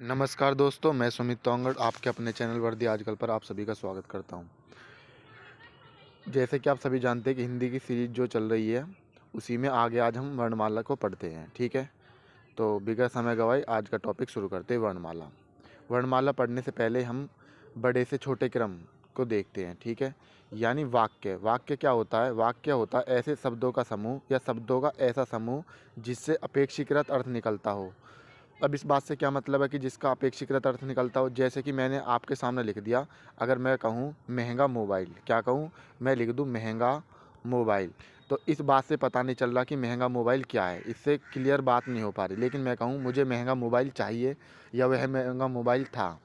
नमस्कार दोस्तों, मैं सुमित तोंगड़ आपके अपने चैनल वर्दी आजकल पर आप सभी का स्वागत करता हूं। जैसे कि आप सभी जानते हैं कि हिंदी की सीरीज जो चल रही है, उसी में आगे आज हम वर्णमाला को पढ़ते हैं। ठीक है, तो बिना समय गवाए आज का टॉपिक शुरू करते हैं। वर्णमाला। वर्णमाला पढ़ने से पहले हम बड़े से छोटे क्रम को देखते हैं। ठीक है, यानी वाक्य। वाक्य क्या होता है? वाक्य होता है ऐसे शब्दों का समूह या शब्दों का ऐसा समूह जिससे अपेक्षीकृत अर्थ निकलता हो। अब इस बात से क्या मतलब है कि जिसका अपेक्षाकृत अर्थ निकलता हो। जैसे कि मैंने आपके सामने लिख दिया, अगर मैं कहूँ महंगा मोबाइल, क्या कहूँ? मैं लिख दूँ महंगा मोबाइल, तो इस बात से पता नहीं चल रहा कि महंगा मोबाइल क्या है, इससे क्लियर बात नहीं हो पा रही। लेकिन मैं कहूँ मुझे महंगा मोबाइल चाहिए या वह महंगा मोबाइल था,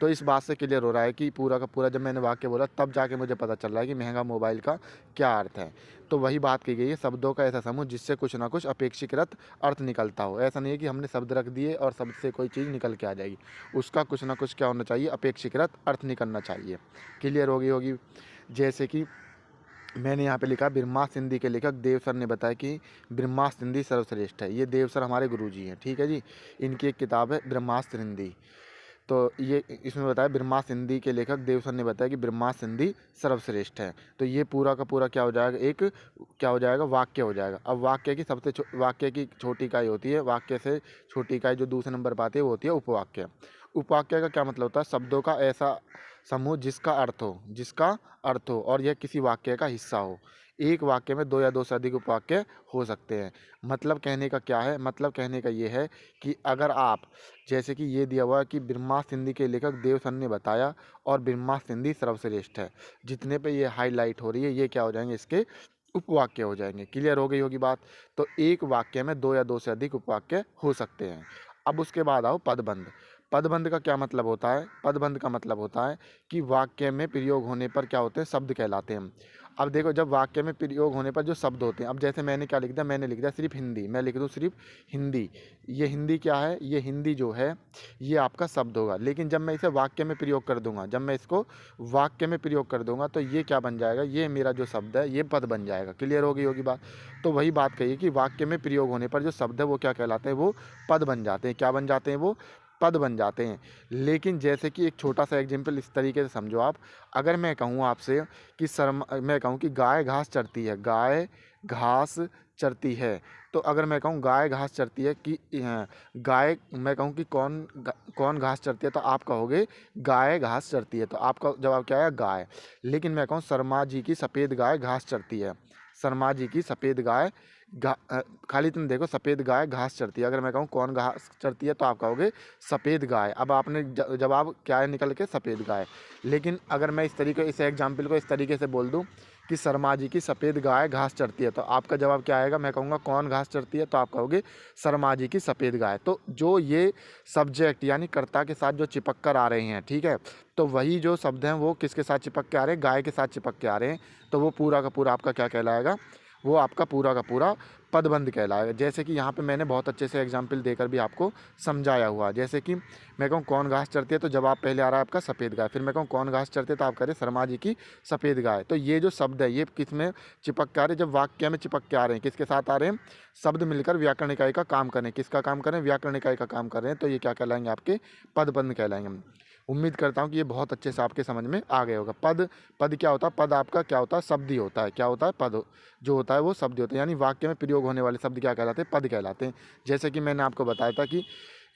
तो इस बात से क्लियर हो रहा है कि पूरा का पूरा जब मैंने वाक्य बोला तब जाके मुझे पता चल रहा है कि महंगा मोबाइल का क्या अर्थ है। तो वही बात की गई है, शब्दों का ऐसा समूह जिससे कुछ ना कुछ अपेक्षीकृत अर्थ निकलता हो। ऐसा नहीं है कि हमने शब्द रख दिए और शब्द से कोई चीज़ निकल के आ जाएगी, उसका कुछ ना कुछ क्या होना चाहिए, अपेक्षीकृत अर्थ निकलना चाहिए। क्लियर होगी। जैसे कि मैंने यहाँ पे लिखा, ब्रह्मास्त्र हिंदी के लेखक देव सर ने बताया कि ब्रह्मास्त्र हिंदी सर्वश्रेष्ठ है। ये देव सर हमारे गुरुजी हैं। ठीक है जी, इनकी एक किताब है ब्रह्मास्त्र हिंदी। तो ये इसमें बताया, ब्रह्मास्त्र हिंदी के लेखक देव सर ने बताया कि ब्रह्मास्त्र हिंदी सर्वश्रेष्ठ है। तो ये पूरा का पूरा क्या हो जाएगा, एक क्या हो जाएगा, वाक्य हो जाएगा। अब वाक्य की वाक्य की छोटी इकाई होती है, वाक्य से छोटी इकाई जो दूसरे नंबर पर आती है वो होती है उपवाक्य। उपवाक्य का क्या मतलब होता है? शब्दों का ऐसा समूह जिसका अर्थ हो और यह किसी वाक्य का हिस्सा हो। एक वाक्य में दो या दो से अधिक उपवाक्य हो सकते हैं। मतलब कहने का क्या है? मतलब कहने का ये है कि अगर आप, जैसे कि ये दिया हुआ है कि ब्रह्मास्त्र हिंदी के लेखक देव सर ने बताया और ब्रह्मास्त्र हिंदी सर्वश्रेष्ठ है, जितने पे ये हाईलाइट हो रही है ये क्या हो जाएंगे, इसके उपवाक्य हो जाएंगे। क्लियर हो गई होगी बात। तो एक वाक्य में दो या दो से अधिक उपवाक्य हो सकते हैं। अब उसके बाद आओ पदबंध। पदबंध का क्या मतलब होता है? पदबंध का मतलब होता है कि वाक्य में प्रयोग होने पर क्या होते हैं, शब्द कहलाते हैं। अब देखो, जब वाक्य में प्रयोग होने पर जो शब्द होते हैं, अब जैसे मैंने क्या लिख दिया, मैंने लिख दिया सिर्फ हिंदी, मैं लिख दूँ सिर्फ हिंदी। ये हिंदी क्या है? ये हिंदी जो है ये आपका शब्द होगा। लेकिन जब मैं इसे वाक्य में प्रयोग कर दूंगा, जब मैं इसको वाक्य में प्रयोग कर दूंगा, तो ये क्या बन जाएगा, ये मेरा जो शब्द है ये पद बन जाएगा। क्लियर हो गई होगी बात। तो वही बात कही कि वाक्य में प्रयोग होने पर जो शब्द है वो क्या कहलाते हैं, वो पद बन जाते हैं। क्या बन जाते हैं? वो पद बन जाते हैं। लेकिन जैसे कि एक छोटा सा एग्जाम्पल इस तरीके से समझो आप। अगर मैं कहूँ आपसे कि मैं कहूँ कि गाय घास चरती है, गाय घास चरती है, तो अगर मैं कहूँ गाय घास चरती है कि गाय, मैं कहूँ कि कौन घास चरती है, तो आप कहोगे गाय घास चरती है, तो आपका जवाब क्या है, गाय। लेकिन मैं कहूँ शर्मा जी की सफ़ेद गाय घास चरती है, शर्मा जी की सफ़ेद गाय खाली तुम देखो, सफ़ेद गाय घास चरती है। अगर मैं कहूँ कौन घास चरती है, तो आप कहोगे सफ़ेद गाय। अब आपने जवाब क्या है निकल के, सफ़ेद गाय। लेकिन अगर मैं इस एग्जाम्पल को इस तरीके से बोल दूँ कि शर्मा जी की सफ़ेद गाय घास चरती है, तो आपका जवाब क्या आएगा? मैं कहूँगा कौन घास चरती है, तो आप कहोगे शर्मा जी की सफ़ेद गाय। तो जो ये सब्जेक्ट यानी कर्ता के साथ जो चिपक कर आ रहे हैं, ठीक है, तो वही जो शब्द हैं वो किसके साथ चिपक के आ रहे हैं, गाय के साथ चिपक के आ रहे हैं। तो वो पूरा का पूरा आपका क्या कहलाएगा, वो आपका पूरा का पूरा पदबंध कहलाएगा। जैसे कि यहाँ पे मैंने बहुत अच्छे से एग्जाम्पल देकर भी आपको समझाया हुआ। जैसे कि मैं कहूँ कौन घास चरती है, तो जवाब पहले आ रहा है आपका सफ़ेद गाय। फिर मैं कहूँ कौन घास चरती है, तो आप कह रहे शर्मा जी की सफ़ेद गाय। तो ये जो शब्द है ये किस में चिपक के आ रहे हैं, जब वाक्य में चिपक के आ रहे हैं, किसके साथ आ रहे हैं, शब्द मिलकर व्याकरण इकाई का काम करें। किसका काम करें? व्याकरण इकाई का काम कर रहे हैं। तो ये क्या कहलाएंगे, आपके पदबंध कहलाएंगे। उम्मीद करता हूँ कि ये बहुत अच्छे से आपके समझ में आ गया होगा। पद पद क्या होता है? पद आपका क्या होता है, शब्द ही होता है। क्या होता है? पद जो होता है वो शब्द होता है। यानी वाक्य में प्रयोग होने वाले शब्द क्या कहलाते हैं? पद कहलाते हैं। जैसे कि मैंने आपको बताया था कि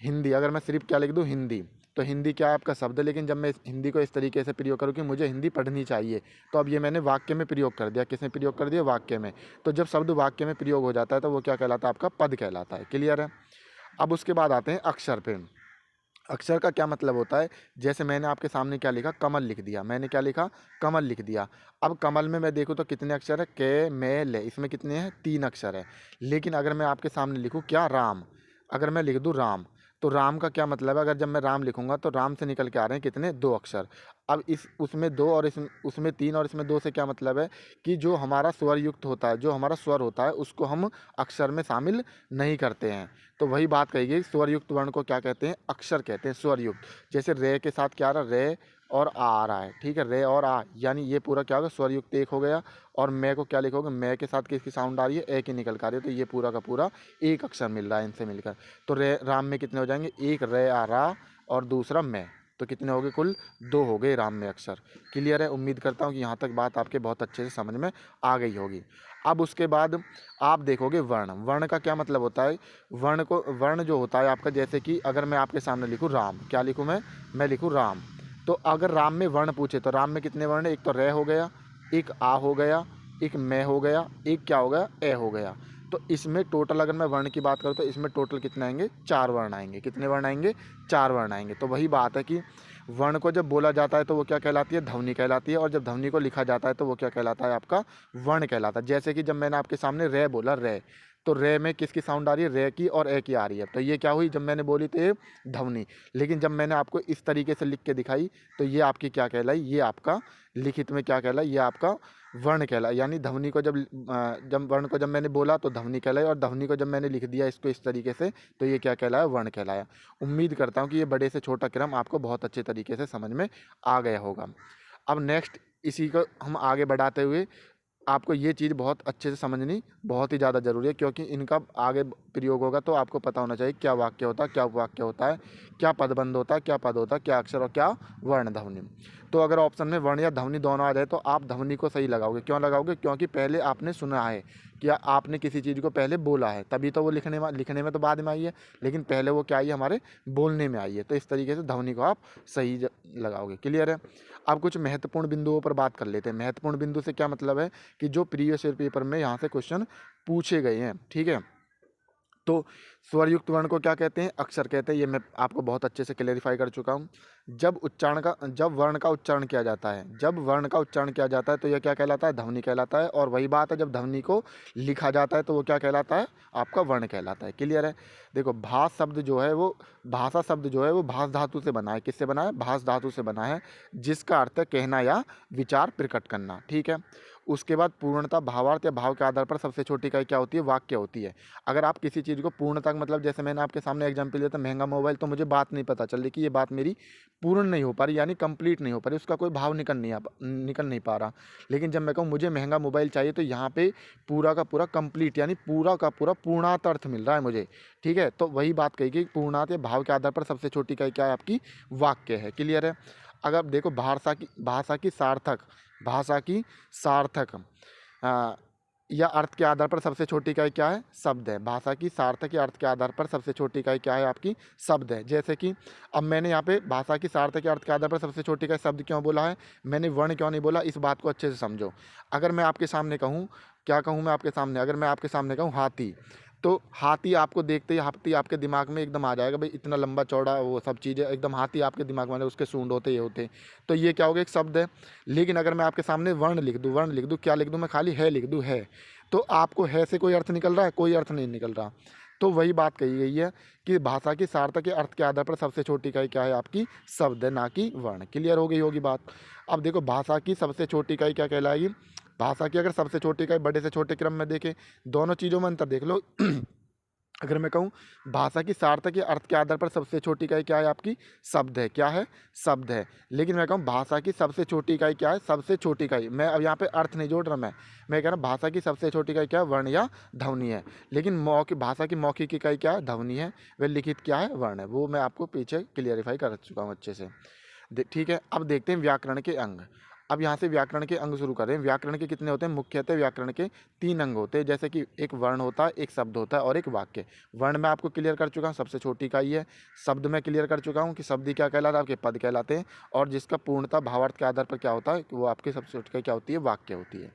हिंदी, अगर मैं सिर्फ क्या लिख दूँ, हिंदी, तो हिंदी क्या है, आपका शब्द है। लेकिन जब मैं हिंदी को इस तरीके से प्रयोग करूँ कि मुझे हिंदी पढ़नी चाहिए, तो अब ये मैंने वाक्य में प्रयोग कर दिया। किसमें प्रयोग कर दिया? वाक्य में। तो जब शब्द वाक्य में प्रयोग हो जाता है तो वो क्या कहलाता है? आपका पद कहलाता है। क्लियर है? अब उसके बाद आते हैं अक्षर पे। अक्षर का क्या मतलब होता है? जैसे मैंने आपके सामने क्या लिखा, कमल लिख दिया। मैंने क्या लिखा? कमल लिख दिया। अब कमल में मैं देखूँ तो कितने अक्षर है? के, मे, ले, इसमें कितने हैं? 3 अक्षर है। लेकिन अगर मैं आपके सामने लिखूँ क्या, राम, अगर मैं लिख दूँ राम, तो राम का क्या मतलब है? अगर जब मैं राम लिखूंगा तो राम से निकल के आ रहे हैं कितने? 2 अक्षर। अब इस उसमें 2 और उसमें 3 और इसमें 2 से क्या मतलब है कि जो हमारा स्वर युक्त होता है, जो हमारा स्वर होता है, उसको हम अक्षर में शामिल नहीं करते हैं। तो वही बात कही गई, स्वर युक्त वर्ण को क्या कहते हैं? अक्षर कहते हैं, स्वर युक्त। जैसे रे के साथ क्या आ रहा है? रे और आ रहा है, ठीक है, रे और आ, यानी ये पूरा क्या होगा? स्वर युक्त एक हो गया। और मैं को क्या लिखोगे? मैं के साथ किसकी साउंड आ रही है? ए की निकल कर आ रही है। तो ये पूरा का पूरा एक अक्षर मिल रहा है इनसे मिलकर। तो रे राम में कितने हो जाएंगे? एक रे आ रा और दूसरा मैं। तो कितने हो गए? कुल 2 हो गए राम में अक्षर। क्लियर है? उम्मीद करता हूँ कि यहाँ तक बात आपके बहुत अच्छे से समझ में आ गई होगी। अब उसके बाद आप देखोगे वर्ण। वर्ण का क्या मतलब होता है? वर्ण जो होता है आपका, जैसे कि अगर मैं आपके सामने लिखूँ राम, क्या लिखूँ मैं लिखूँ राम। तो अगर राम में वर्ण पूछे तो राम में कितने वर्ण है? एक तो रे हो गया, एक आ हो गया, एक मैं हो गया, एक क्या हो गया? ए हो गया। तो इसमें टोटल अगर मैं वर्ण की बात करूँ तो इसमें टोटल कितने आएंगे? 4 वर्ण आएंगे। कितने वर्ण आएंगे? 4 वर्ण आएंगे। तो वही बात है कि वर्ण को जब बोला जाता है तो वो क्या कहलाती है? ध्वनि कहलाती है। और जब ध्वनि को लिखा जाता है तो वो क्या कहलाता है? आपका वर्ण कहलाता है। जैसे कि जब मैंने आपके सामने रे बोला, रे, तो रे में किसकी साउंड आ रही है? रे की और ए की आ रही है। तो ये क्या हुई? जब मैंने बोली तो ये ध्वनि। लेकिन जब मैंने आपको इस तरीके से लिख के दिखाई तो ये आपकी क्या कहलाई? ये आपका लिखित में क्या कहलाई? ये आपका वर्ण कहलाई। यानी ध्वनि को जब वर्ण को जब मैंने बोला तो ध्वनि कहलाई, और ध्वनि को जब मैंने लिख दिया इसको इस तरीके से तो ये क्या कहलाया? वर्ण कहलाया। उम्मीद करता हूँ कि ये बड़े से छोटा क्रम आपको बहुत अच्छे तरीके से समझ में आ गया होगा। अब नेक्स्ट इसी को हम आगे बढ़ाते हुए आपको ये चीज़ बहुत अच्छे से समझनी बहुत ही ज़्यादा ज़रूरी है, क्योंकि इनका आगे प्रयोग होगा तो आपको पता होना चाहिए क्या वाक्य होता है, क्या उपवाक्य होता है, क्या पदबंध होता है, क्या पद होता है, क्या अक्षर और क्या वर्ण ध्वनि। तो अगर ऑप्शन में वर्ण या ध्वनि दोनों आ जाए तो आप ध्वनि को सही लगाओगे। क्यों लगाओगे? क्योंकि पहले आपने सुना है, क्या आपने किसी चीज़ को पहले बोला है, तभी तो वो लिखने में तो बाद में आई है, लेकिन पहले वो क्या आई है? हमारे बोलने में आई है। तो इस तरीके से ध्वनि को आप सही लगाओगे। क्लियर है? अब कुछ महत्वपूर्ण बिंदुओं पर बात कर लेते हैं। महत्वपूर्ण बिंदु से क्या मतलब है कि जो प्रीवियस ईयर पेपर में यहाँ से क्वेश्चन पूछे गए हैं। ठीक है? तो स्वरयुक्त वर्ण को क्या कहते हैं? अक्षर कहते हैं। ये मैं आपको बहुत अच्छे से क्लेरिफाई कर चुका हूँ। जब वर्ण का उच्चारण किया जाता है, जब वर्ण का उच्चारण किया जाता है तो यह क्या कहलाता है? ध्वनि कहलाता है। और वही बात है, जब ध्वनि को लिखा जाता है तो वो क्या कहलाता है? आपका वर्ण कहलाता है। क्लियर है? देखो, भाषा शब्द जो है वो भास धातु से बना है। किससे बना है? भास धातु से बना है, जिसका अर्थ है कहना या विचार प्रकट करना। ठीक है? उसके बाद पूर्णता, भावार्थ या भाव के आधार पर सबसे छोटी इकाई क्या होती है? वाक्य होती है। अगर आप किसी चीज़ को पूर्ण तक, मतलब जैसे मैंने आपके सामने एग्जांपल दिया था महंगा मोबाइल, तो मुझे बात नहीं पता चल रही कि ये बात मेरी पूर्ण नहीं हो पा रही, यानी कंप्लीट नहीं हो पा रही, उसका कोई भाव निकल नहीं पा रहा। लेकिन जब मैं कहूँ मुझे महंगा मोबाइल चाहिए तो यहाँ पे पूरा का पूरा कंप्लीट, यानी पूरा का पूरा पूर्णार्थ अर्थ मिल रहा है मुझे। ठीक है? तो वही बात कही कि पूर्णार्थ या भाव के आधार पर सबसे छोटी इकाई क्या है? आपकी वाक्य है। क्लियर है? अगर देखो, भाषा की सार्थक या अर्थ के आधार पर सबसे छोटी इकाई क्या है? शब्द है। भाषा की सार्थक या अर्थ के आधार पर सबसे छोटी इकाई क्या है? आपकी शब्द है। जैसे कि अब मैंने यहाँ पे भाषा की सार्थक या अर्थ के आधार पर सबसे छोटी इकाई शब्द क्यों बोला है, मैंने वर्ण क्यों नहीं बोला, इस बात को अच्छे से समझो। अगर मैं आपके सामने कहूँ, क्या कहूँ मैं आपके सामने, अगर मैं आपके सामने कहूँ हाथी, तो हाथी आपको देखते ही हाथी आपके दिमाग में एकदम आ जाएगा, भाई इतना लंबा चौड़ा वो सब चीज़ें एकदम हाथी आपके दिमाग में, उसके सूंड होते ये होते। तो ये क्या हो गया? एक शब्द है। लेकिन अगर मैं आपके सामने वर्ण लिख दूँ, क्या लिख दूँ मैं? खाली है लिख दूँ, है, तो आपको है से कोई अर्थ निकल रहा है? कोई अर्थ नहीं निकल रहा। तो वही बात कही गई है कि भाषा की सार्थक के अर्थ के आधार पर सबसे छोटी इकाई क्या है? आपकी शब्द है, ना कि वर्ण। क्लियर हो गई होगी बात। अब देखो, भाषा की सबसे छोटी इकाई क्या कहलाएगी? भाषा की अगर सबसे छोटी इकाई बड़े से छोटे क्रम में देखें, दोनों चीज़ों में अंतर देख लो। अगर मैं कहूँ भाषा की सार्थक या अर्थ के आधार पर सबसे छोटी इकाई क्या है? आपकी शब्द है। क्या है? शब्द है। लेकिन मैं कहूँ भाषा की सबसे छोटी इकाई क्या है? सबसे छोटी इकाई, मैं अब यहाँ पे अर्थ नहीं जोड़ रहा, मैं कह रहा हूँ भाषा की सबसे छोटी इकाई क्या है? वर्ण या ध्वनि है। लेकिन भाषा की मौखिक इकाई क्या है? ध्वनि है। वह लिखित क्या है? वर्ण है। वो मैं आपको पीछे क्लियरिफाई कर चुका हूँ अच्छे से। ठीक है? अब देखते हैं व्याकरण के अंग। अब यहाँ से व्याकरण के अंग शुरू करें। व्याकरण के कितने होते हैं? मुख्यतः व्याकरण के 3 अंग होते हैं, जैसे कि एक वर्ण होता है, एक शब्द होता है और एक वाक्य। वर्ण मैं आपको क्लियर कर चुका हूँ, सबसे छोटी इकाई है। शब्द में क्लियर कर चुका हूँ कि शब्द क्या कहलाता है? आपके पद कहलाते हैं। और जिसका पूर्णता भावार्थ के आधार पर क्या होता है, वो आपकी सबसे छोटी इकाई क्या होती है? वाक्य होती है।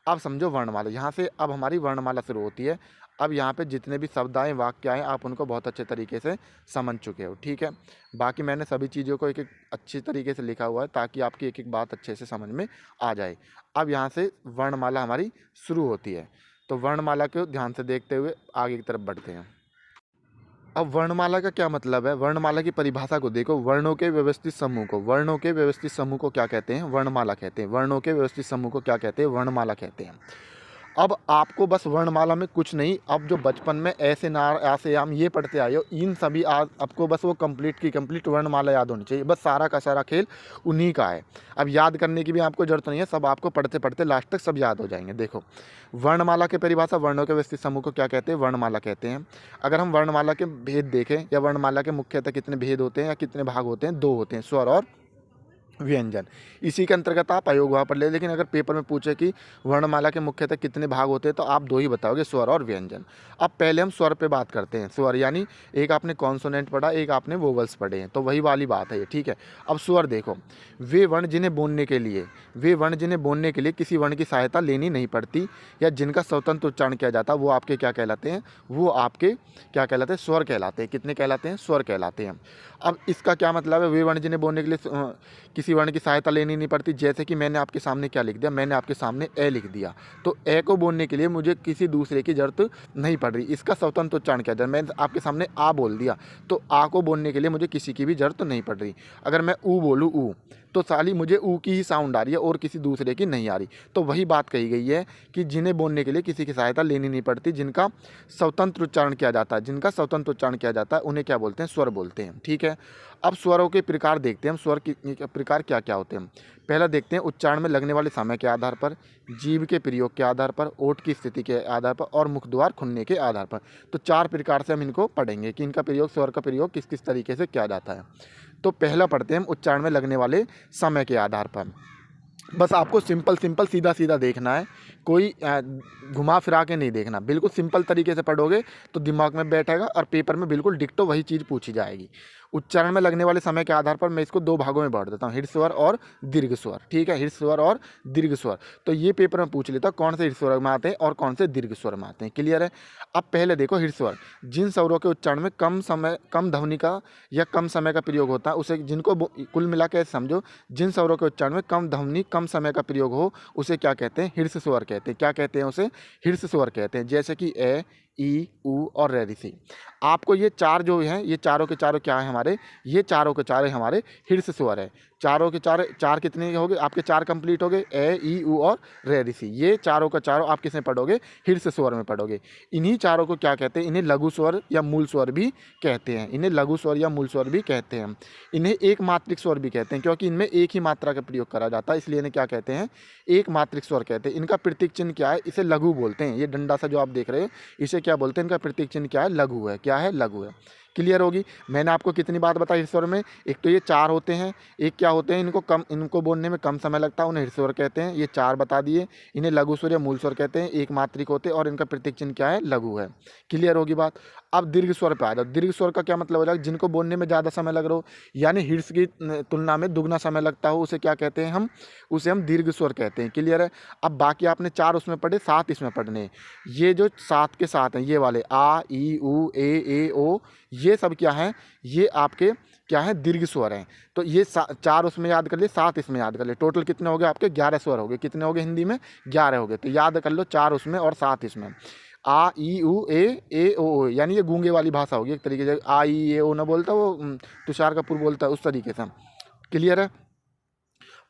अब समझो वर्णमाला। यहाँ से अब हमारी वर्णमाला शुरू होती है। अब यहाँ पे जितने भी शब्द आए, वाक्य आए, आप उनको बहुत अच्छे तरीके से समझ चुके हो। ठीक है? बाकी मैंने सभी चीज़ों को एक एक अच्छी तरीके से लिखा हुआ है ताकि आपकी एक एक बात अच्छे से समझ में आ जाए। अब यहाँ से वर्णमाला हमारी शुरू होती है। तो वर्णमाला को ध्यान से देखते हुए आगे की तरफ बढ़ते हैं। अब वर्णमाला का क्या मतलब है? वर्णमाला की परिभाषा को देखो। वर्णों के व्यवस्थित समूह को क्या कहते हैं? वर्णमाला कहते हैं। वर्णों के व्यवस्थित समूह को क्या कहते हैं? वर्णमाला कहते हैं। अब आपको बस वर्णमाला में कुछ नहीं, अब जो बचपन में ऐसे नार ऐसे आम ये पढ़ते आए हो, इन सभी आज आपको बस वो कंप्लीट की कंप्लीट वर्णमाला याद होनी चाहिए। बस सारा का सारा खेल उन्हीं का है। अब याद करने की भी आपको जरूरत नहीं है, सब आपको पढ़ते पढ़ते लास्ट तक सब याद हो जाएंगे। देखो, वर्णमाला की परिभाषा, वर्णों के व्यवस्थित समूह को क्या कहते हैं? वर्णमाला कहते हैं। अगर हम वर्णमाला के भेद देखें, या वर्णमाला के मुख्यतः कितने भेद होते हैं या कितने भाग होते हैं? 2 होते हैं, स्वर और व्यंजन। इसी के अंतर्गत आप अयोग वहाँ पर ले, लेकिन अगर पेपर में पूछे कि वर्णमाला के मुख्यतः कितने भाग होते हैं, तो आप 2 ही बताओगे, स्वर और व्यंजन। अब पहले हम स्वर पे बात करते हैं। स्वर यानी एक आपने कॉन्सोनेंट पढ़ा, एक आपने वोवल्स पढ़े हैं, तो वही वाली बात है ये, ठीक है। अब स्वर देखो, वे वर्ण जिन्हें बोलने के लिए किसी वर्ण की सहायता लेनी नहीं पड़ती, या जिनका स्वतंत्र उच्चारण किया जाता है, वो आपके क्या कहलाते हैं? वो आपके क्या कहलाते हैं? स्वर कहलाते हैं। कितने कहलाते हैं? स्वर कहलाते हैं। अब इसका क्या मतलब है? वे वर्ण जिन्हें बोलने के लिए किसी वर्ण की सहायता लेनी नहीं पड़ती। जैसे कि मैंने आपके सामने क्या लिख दिया? मैंने आपके सामने ए लिख दिया, तो ए को बोलने के लिए मुझे किसी दूसरे की जरूरत नहीं पड़ रही। इसका स्वतंत्र उच्चारण किया जाए। मैंने आपके सामने आ बोल दिया, तो आ को बोलने के लिए मुझे किसी की भी जरूरत नहीं पड़ रही। अगर मैं ऊ बोलूँ ऊ, तो साली मुझे ऊ की ही साउंड आ रही है और किसी दूसरे की नहीं आ रही। तो वही बात कही गई है कि जिन्हें बोलने के लिए किसी की सहायता लेनी नहीं पड़ती, जिनका स्वतंत्र उच्चारण किया जाता है, उन्हें क्या बोलते हैं? स्वर बोलते हैं, ठीक है। अब स्वरों के प्रकार देखते हैं हम। स्वर के प्रकार क्या क्या होते हैं? पहला देखते हैं उच्चारण में लगने वाले समय के आधार पर, जीभ के प्रयोग के आधार पर, ओठ की स्थिति के आधार पर और मुख द्वार खुलने के आधार पर। तो 4 प्रकार से हम इनको पढ़ेंगे कि इनका प्रयोग, स्वर का प्रयोग किस किस तरीके से किया जाता है। तो पहला पढ़ते हैं हम उच्चारण में लगने वाले समय के आधार पर। बस आपको सिंपल सीधा सीधा देखना है, कोई घुमा फिरा के नहीं देखना। बिल्कुल सिंपल तरीके से पढ़ोगे तो दिमाग में बैठेगा और पेपर में बिल्कुल डिक्टो वही चीज़ पूछी जाएगी। उच्चारण में लगने वाले समय के आधार पर मैं इसको 2 भागों में बांट देता हूँ, हृदय स्वर और दीर्घ स्वर, ठीक है। हृदय स्वर और दीर्घ स्वर, तो ये पेपर में पूछ लेता कौन से हृदय स्वर में आते हैं और कौन से दीर्घ स्वर में आते हैं। क्लियर है? अब पहले देखो हृदय स्वर, जिन स्वरों के उच्चारण में कम ध्वनि का या कम समय का प्रयोग होता है, उसे जिनको कुल मिला के समझो, जिन स्वरों के उच्चारण में कम ध्वनि कम समय का प्रयोग हो, उसे क्या कहते हैं? हृदय स्वर कहते हैं। क्या कहते हैं उसे? हृदय स्वर कहते हैं। जैसे कि ए, ई, ऊ और रे, ऋषि। आपको ये 4 जो हैं, ये चारों के चारों क्या है हमारे? ये चारों के चारों हमारे हृदय स्वर है। चारों के चार कितने हो गए आपके? 4 कंप्लीट हो गए, ए, ई, ऊ और रे, ऋषि। ये चारों का चारों आप किसमें पढ़ोगे? हृदय स्वर में पढ़ोगे। इन्हीं चारों को क्या कहते हैं? इन्हें लघु स्वर या मूल स्वर भी कहते हैं। इन्हें लघु स्वर या मूल स्वर भी कहते हैं। इन्हें एक मात्रिक स्वर भी कहते हैं, क्योंकि इनमें एक ही मात्रा का प्रयोग करा जाता है, इसलिए इन्हें क्या कहते हैं? एक मात्रिक स्वर कहते हैं। इनका प्रतीक चिन्ह क्या है? इसे लघु बोलते हैं। ये डंडा सा जो आप देख रहे हैं, इसे क्या बोलते हैं? इनका प्रतीक चिन्ह क्या है? लघु है। क्या है? लघु है। क्लियर होगी? मैंने आपको कितनी बात बताई हृदय स्वर में? एक तो ये 4 होते हैं, एक क्या होते हैं? इनको बोलने में कम समय लगता है, उन्हें हृदय स्वर कहते हैं। ये 4 बता दिए। इन्हें लघु स्वर या मूल स्वर कहते हैं, एक मात्रिक होते हैं और इनका प्रतीक चिन्ह क्या है? लघु है। क्लियर होगी बात? अब दीर्घ स्वर पे आ जाओ। दीर्घ स्वर का क्या मतलब हो जाएगा? जिनको बोलने में ज़्यादा समय लग रहा हो, यानी हृदय की तुलना में दुगना समय लगता हो, उसे क्या कहते हैं हम? उसे हम दीर्घ स्वर कहते हैं। क्लियर है? अब बाकी आपने 4 उसमें पढ़े, 7 इसमें पढ़ने। ये जो 7 के 7 हैं, ये वाले आ, ई, ऊ, ए, ओ, ये सब क्या है? ये आपके क्या है? दीर्घ स्वर हैं। तो ये 4 उसमें याद कर लिए, 7 इसमें याद कर लिए। टोटल कितने हो गए आपके? 11 स्वर हो गए। कितने हो गए हिंदी में? 11 हो गए। तो याद कर लो, 4 उसमें और 7 इसमें। आ, ई, ऊ, ए, ओ, यानी ये गूंगे वाली भाषा होगी एक तरीके से। आ, ई, ए, ओ ना बोलता वो तुषार कपूर बोलता है, उस तरीके से। क्लियर है?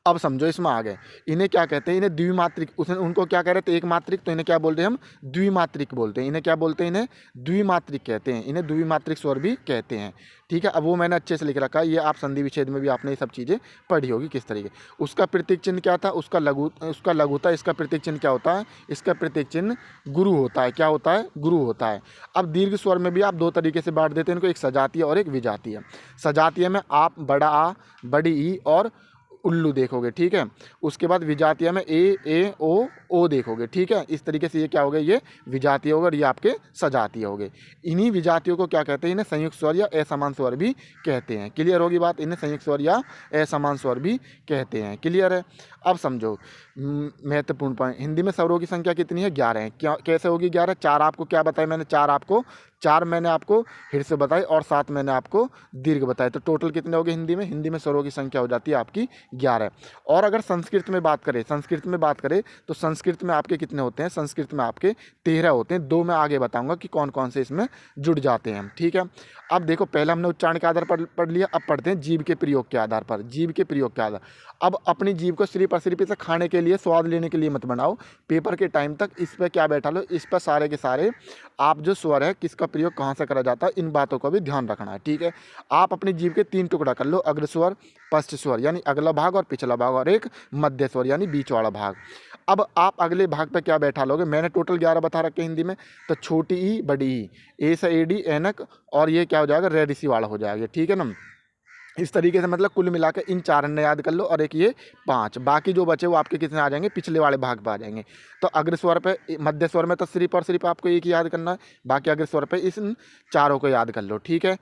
अब समझो इसमें आ गए। इन्हें क्या कहते हैं? इन्हें द्विमात्रिक, उनको क्या कह रहे थे? एक मात्रिक, तो इन्हें क्या बोलते हैं हम? द्विमात्रिक बोलते हैं। इन्हें क्या बोलते हैं? इन्हें द्विमात्रिक कहते हैं। इन्हें द्विमात्रिक स्वर भी कहते हैं, ठीक है। अब वो मैंने अच्छे से लिख रखा है, ये आप संधि विच्छेद में भी आपने ये सब चीज़ें पढ़ी होगी किस तरीके। उसका प्रतीक चिन्ह क्या था? उसका लघु था। इसका प्रतीक चिन्ह क्या होता है? इसका प्रतीक चिन्ह गुरु होता है। क्या होता है? गुरु होता है। अब दीर्घ स्वर में भी आप 2 तरीके से बांट देते हैं इनको, एक सजातीय और एक विजातीय। सजातीय में आप बड़ा आ, बड़ी ई और उल्लू देखोगे, ठीक है। उसके बाद विजातीय में ए, ओ देखोगे, ठीक है। इस तरीके से ये क्या हो गए? ये विजातीय हो गए और ये आपके सजातीय हो गए। इन्हीं विजातियों को क्या कहते हैं? इन्हें संयुक्त स्वर या असमान स्वर भी कहते हैं। क्लियर होगी बात? इन्हें संयुक्त स्वर या असमान स्वर भी कहते हैं। क्लियर है? अब समझो महत्वपूर्ण पॉइंट, हिंदी में स्वरों की संख्या कितनी है? 11 है। क्या कैसे होगी 11? 4 आपको क्या बताया मैंने? 4 आपको 4 मैंने आपको ह्रस्व बताई और 7 मैंने आपको दीर्घ बताए। तो टोटल कितने हो गए हिंदी में? हिंदी में स्वरों की संख्या हो जाती है आपकी 11। और अगर संस्कृत में बात करें तो संस्कृत में आपके कितने होते हैं? संस्कृत में आपके 13 होते हैं। 2 मैं आगे बताऊंगा कि कौन कौन से इसमें जुड़ जाते हैं, ठीक है। अब देखो, पहले हमने उच्चारण के आधार पर पढ़ लिया, अब पढ़ते हैं जीभ के प्रयोग के आधार पर। जीभ के प्रयोग के आधार, अब अपनी जीभ को सिर्फ और सिर्फ इसे खाने के लिए, स्वाद लेने के लिए मत बनाओ। पेपर के टाइम तक इस पर क्या बैठा लो, इस पर सारे के सारे आप जो स्वर है किसका प्रयोग कहाँ से करा जाता है, इन बातों का भी ध्यान रखना है, ठीक है। आप अपनी जीभ के 3 टुकड़ा कर लो, अग्र स्वर, पश्च स्वर यानी अगला भाग और पिछला भाग, और एक मध्य स्वर यानी बीच वाला भाग। अब आप अगले भाग पे क्या बैठा लोगे? मैंने टोटल 11 बता रखे हिंदी में। तो छोटी ई, बड़ी ई, ए से एडी, ऐनक, और ये क्या हो जाएगा? रे ऋषि वाला हो जाएगा, ठीक है ना। इस तरीके से मतलब कुल मिला के इन 4 ने याद कर लो, और एक ये 5। बाकी जो बचे वो आपके कितने आ जाएंगे? पिछले वाले भाग पे आ जाएंगे। तो अग्र स्वर पे, मध्य स्वर में तो सिर्फ और सिर्फ आपको एक ही याद करना है, बाकी अग्र स्वर पे इस 4 को याद कर लो, ठीक है।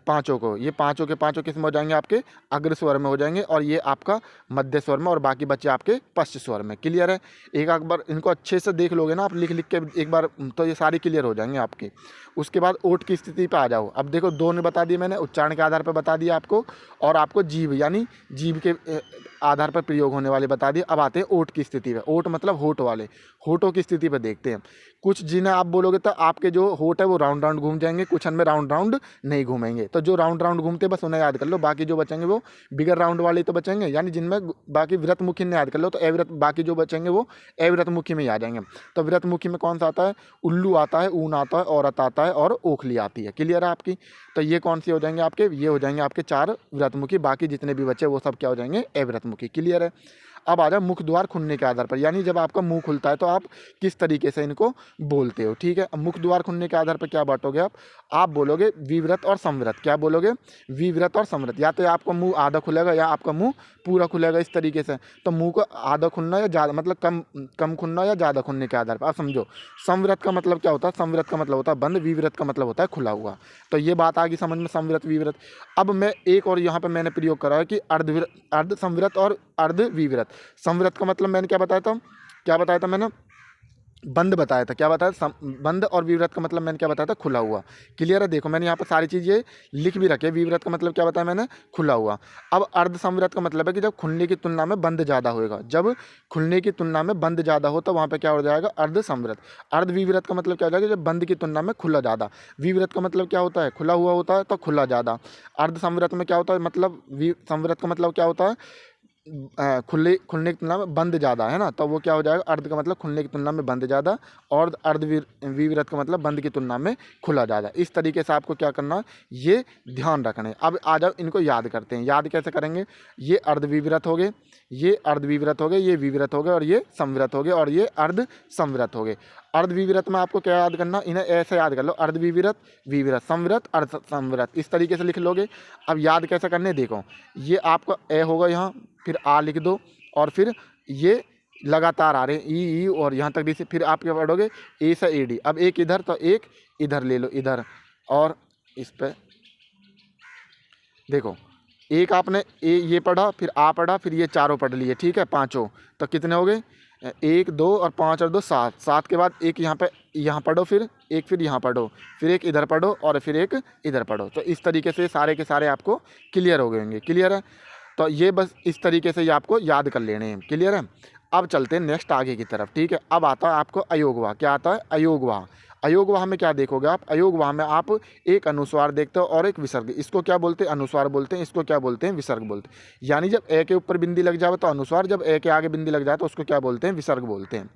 5 को, ये 5 के 5 किस में हो जाएंगे? आपके अग्र स्वर में हो जाएंगे, और ये आपका मध्य स्वर में, और बाकी बचे आपके पश्च स्वर में। क्लियर है? एक बार इनको अच्छे से देख लोगे ना आप, लिख लिख के एक बार, तो ये सारी क्लियर हो जाएंगे आपके। उसके बाद ओठ की स्थिति पे आ जाओ। अब देखो, 2 ने बता दिए मैंने, उच्चारण के आधार पर बता दिया आपको, और आपको जीभ यानी जीभ के आधार पर प्रयोग होने वाले बता दिए। अब आते हैं ओठ की स्थिति पे। ओठ मतलब होठ वाले, होठों की स्थिति पे देखते हैं। कुछ जिन्हें आप बोलोगे तो आपके जो होठ है वो राउंड राउंड घूम जाएंगे, कुछ में राउंड राउंड नहीं घूमेंगे। तो जो राउंड राउंड घूमते बस उन्हें याद कर लो, बाकी जो बचेंगे वो बिगर राउंड वाले तो बचेंगे, यानी जिनमें बाकी वृत्त मुखी ने याद कर लो, तो अवृत, बाकी जो बचेंगे वो अवृत मुखी में ही आ जाएंगे। तो वृत्त मुखी में कौन सा आता है? उल्लू आता है, ऊन आता है, औरत आता है, और ओखली आती है। क्लियर है आपकी? तो ये कौन सी हो जाएंगे आपके? ये हो जाएंगे आपके 4 व्रतमुखी, बाकी जितने भी बचे वो सब क्या हो जाएंगे? अव्रतमुखी। क्लियर है? अब आ जाए मुख द्वार खुलने के आधार पर, यानी जब आपका मुंह खुलता है तो आप किस तरीके से इनको बोलते हो, ठीक है। अब मुख द्वार खुलने के आधार पर क्या बांटोगे आप बोलोगे विव्रत और संव्रत। क्या बोलोगे? विव्रत और संव्रत। या तो आपका मुंह आधा खुलेगा या आपका मुंह पूरा खुलेगा, इस तरीके से। तो मुंह को आधा खुलना या ज़्यादा, मतलब कम खुलना या ज़्यादा खुलने के आधार पर आप समझो। संव्रत का मतलब क्या होता है? संव्रत का मतलब होता है बंद, विव्रत का मतलब होता है खुला हुआ। तो ये बात आ गई समझ में, संव्रत विव्रत। अब मैं एक और यहाँ पे मैंने प्रयोग करा है कि अर्ध संव्रत और अर्ध विव्रत। संव्रत का मतलब मैंने क्या बताया था मैंने? बंद बताया था। क्या बताया? बंद। और विव्रत का मतलब मैंने क्या बताया था? खुला हुआ। क्लियर है? देखो, मैंने यहाँ पर सारी चीज़ें लिख भी रखी है। विव्रत का मतलब क्या बताया मैंने? खुला हुआ। अब अर्ध संव्रत का मतलब है कि जब खुलने की तुलना में बंद ज़्यादा होएगा, जब खुलने की तुलना में बंद ज़्यादा हो तो वहाँ पर क्या हो जाएगा? अर्ध संव्रत। अर्ध विव्रत का मतलब क्या हो जाएगा? जब बंद की तुलना में खुला ज़्यादा। विव्रत का मतलब क्या होता है? खुला हुआ होता है तो खुला ज़्यादा। अर्ध संव्रत में क्या होता है? मतलब संव्रत का मतलब क्या होता है? खुलने की तुलना में बंद ज़्यादा है ना, तो वो क्या हो जाएगा? अर्ध का मतलब खुलने की तुलना में बंद ज़्यादा, और अर्ध विव्रत का मतलब बंद की तुलना में खुला ज़्यादा। इस तरीके से आपको क्या करना है, ये ध्यान रखना है। अब आ जाओ, इनको याद करते हैं। याद कैसे करेंगे? ये अर्ध विव्रत हो गए, ये अर्ध विव्रत हो गए, ये विव्रत हो गए, और ये संव्रत हो गए, और ये अर्ध संव्रत हो गए। अर्ध विव्रत में आपको क्या याद करना? इन्हें ऐसे याद कर लो, अर्ध विव्रत, विव्रत, संव्रत, अर्ध संव्रत, इस तरीके से लिख लोगे। अब याद कैसे करने? देखो, ये आपका ए होगा यहाँ, फिर आ लिख दो, और फिर ये लगातार आ रहे हैं ई और यहाँ तक डी से, फिर आप क्या पढ़ोगे? ए से ए डी। अब एक इधर तो एक इधर ले लो, इधर, और इस पे देखो, एक आपने ये पढ़ा, फिर आ पढ़ा, फिर ये चारों पढ़ लिए, ठीक है, पांचों। तो कितने हो गए? 1 2 और 5 और 2 7। 7 के बाद एक यहाँ पे यहाँ पढ़ो, फिर एक, फिर यहाँ पढ़ो, फिर एक इधर पढ़ो, और फिर एक इधर पढ़ो। तो इस तरीके से सारे के सारे आपको क्लियर हो गए होंगे। क्लियर है? तो ये बस इस तरीके से ये आपको याद कर लेने हैं। क्लियर है? अब चलते हैं नेक्स्ट आगे की तरफ, ठीक है। अब आता है आपको अयोगवाह। क्या आता है? अयोगवाह। अयोगवाह में क्या देखोगे आप? अयोगवाह में आप एक अनुस्वार देखते हो और एक विसर्ग। इसको क्या बोलते हैं? अनुस्वार बोलते हैं। इसको क्या बोलते हैं? विसर्ग बोलते हैं। यानी जब ए के ऊपर बिंदी लग जाए तो अनुस्वार, जब ए के आगे बिंदी लग जाए तो उसको क्या बोलते हैं? विसर्ग बोलते हैं।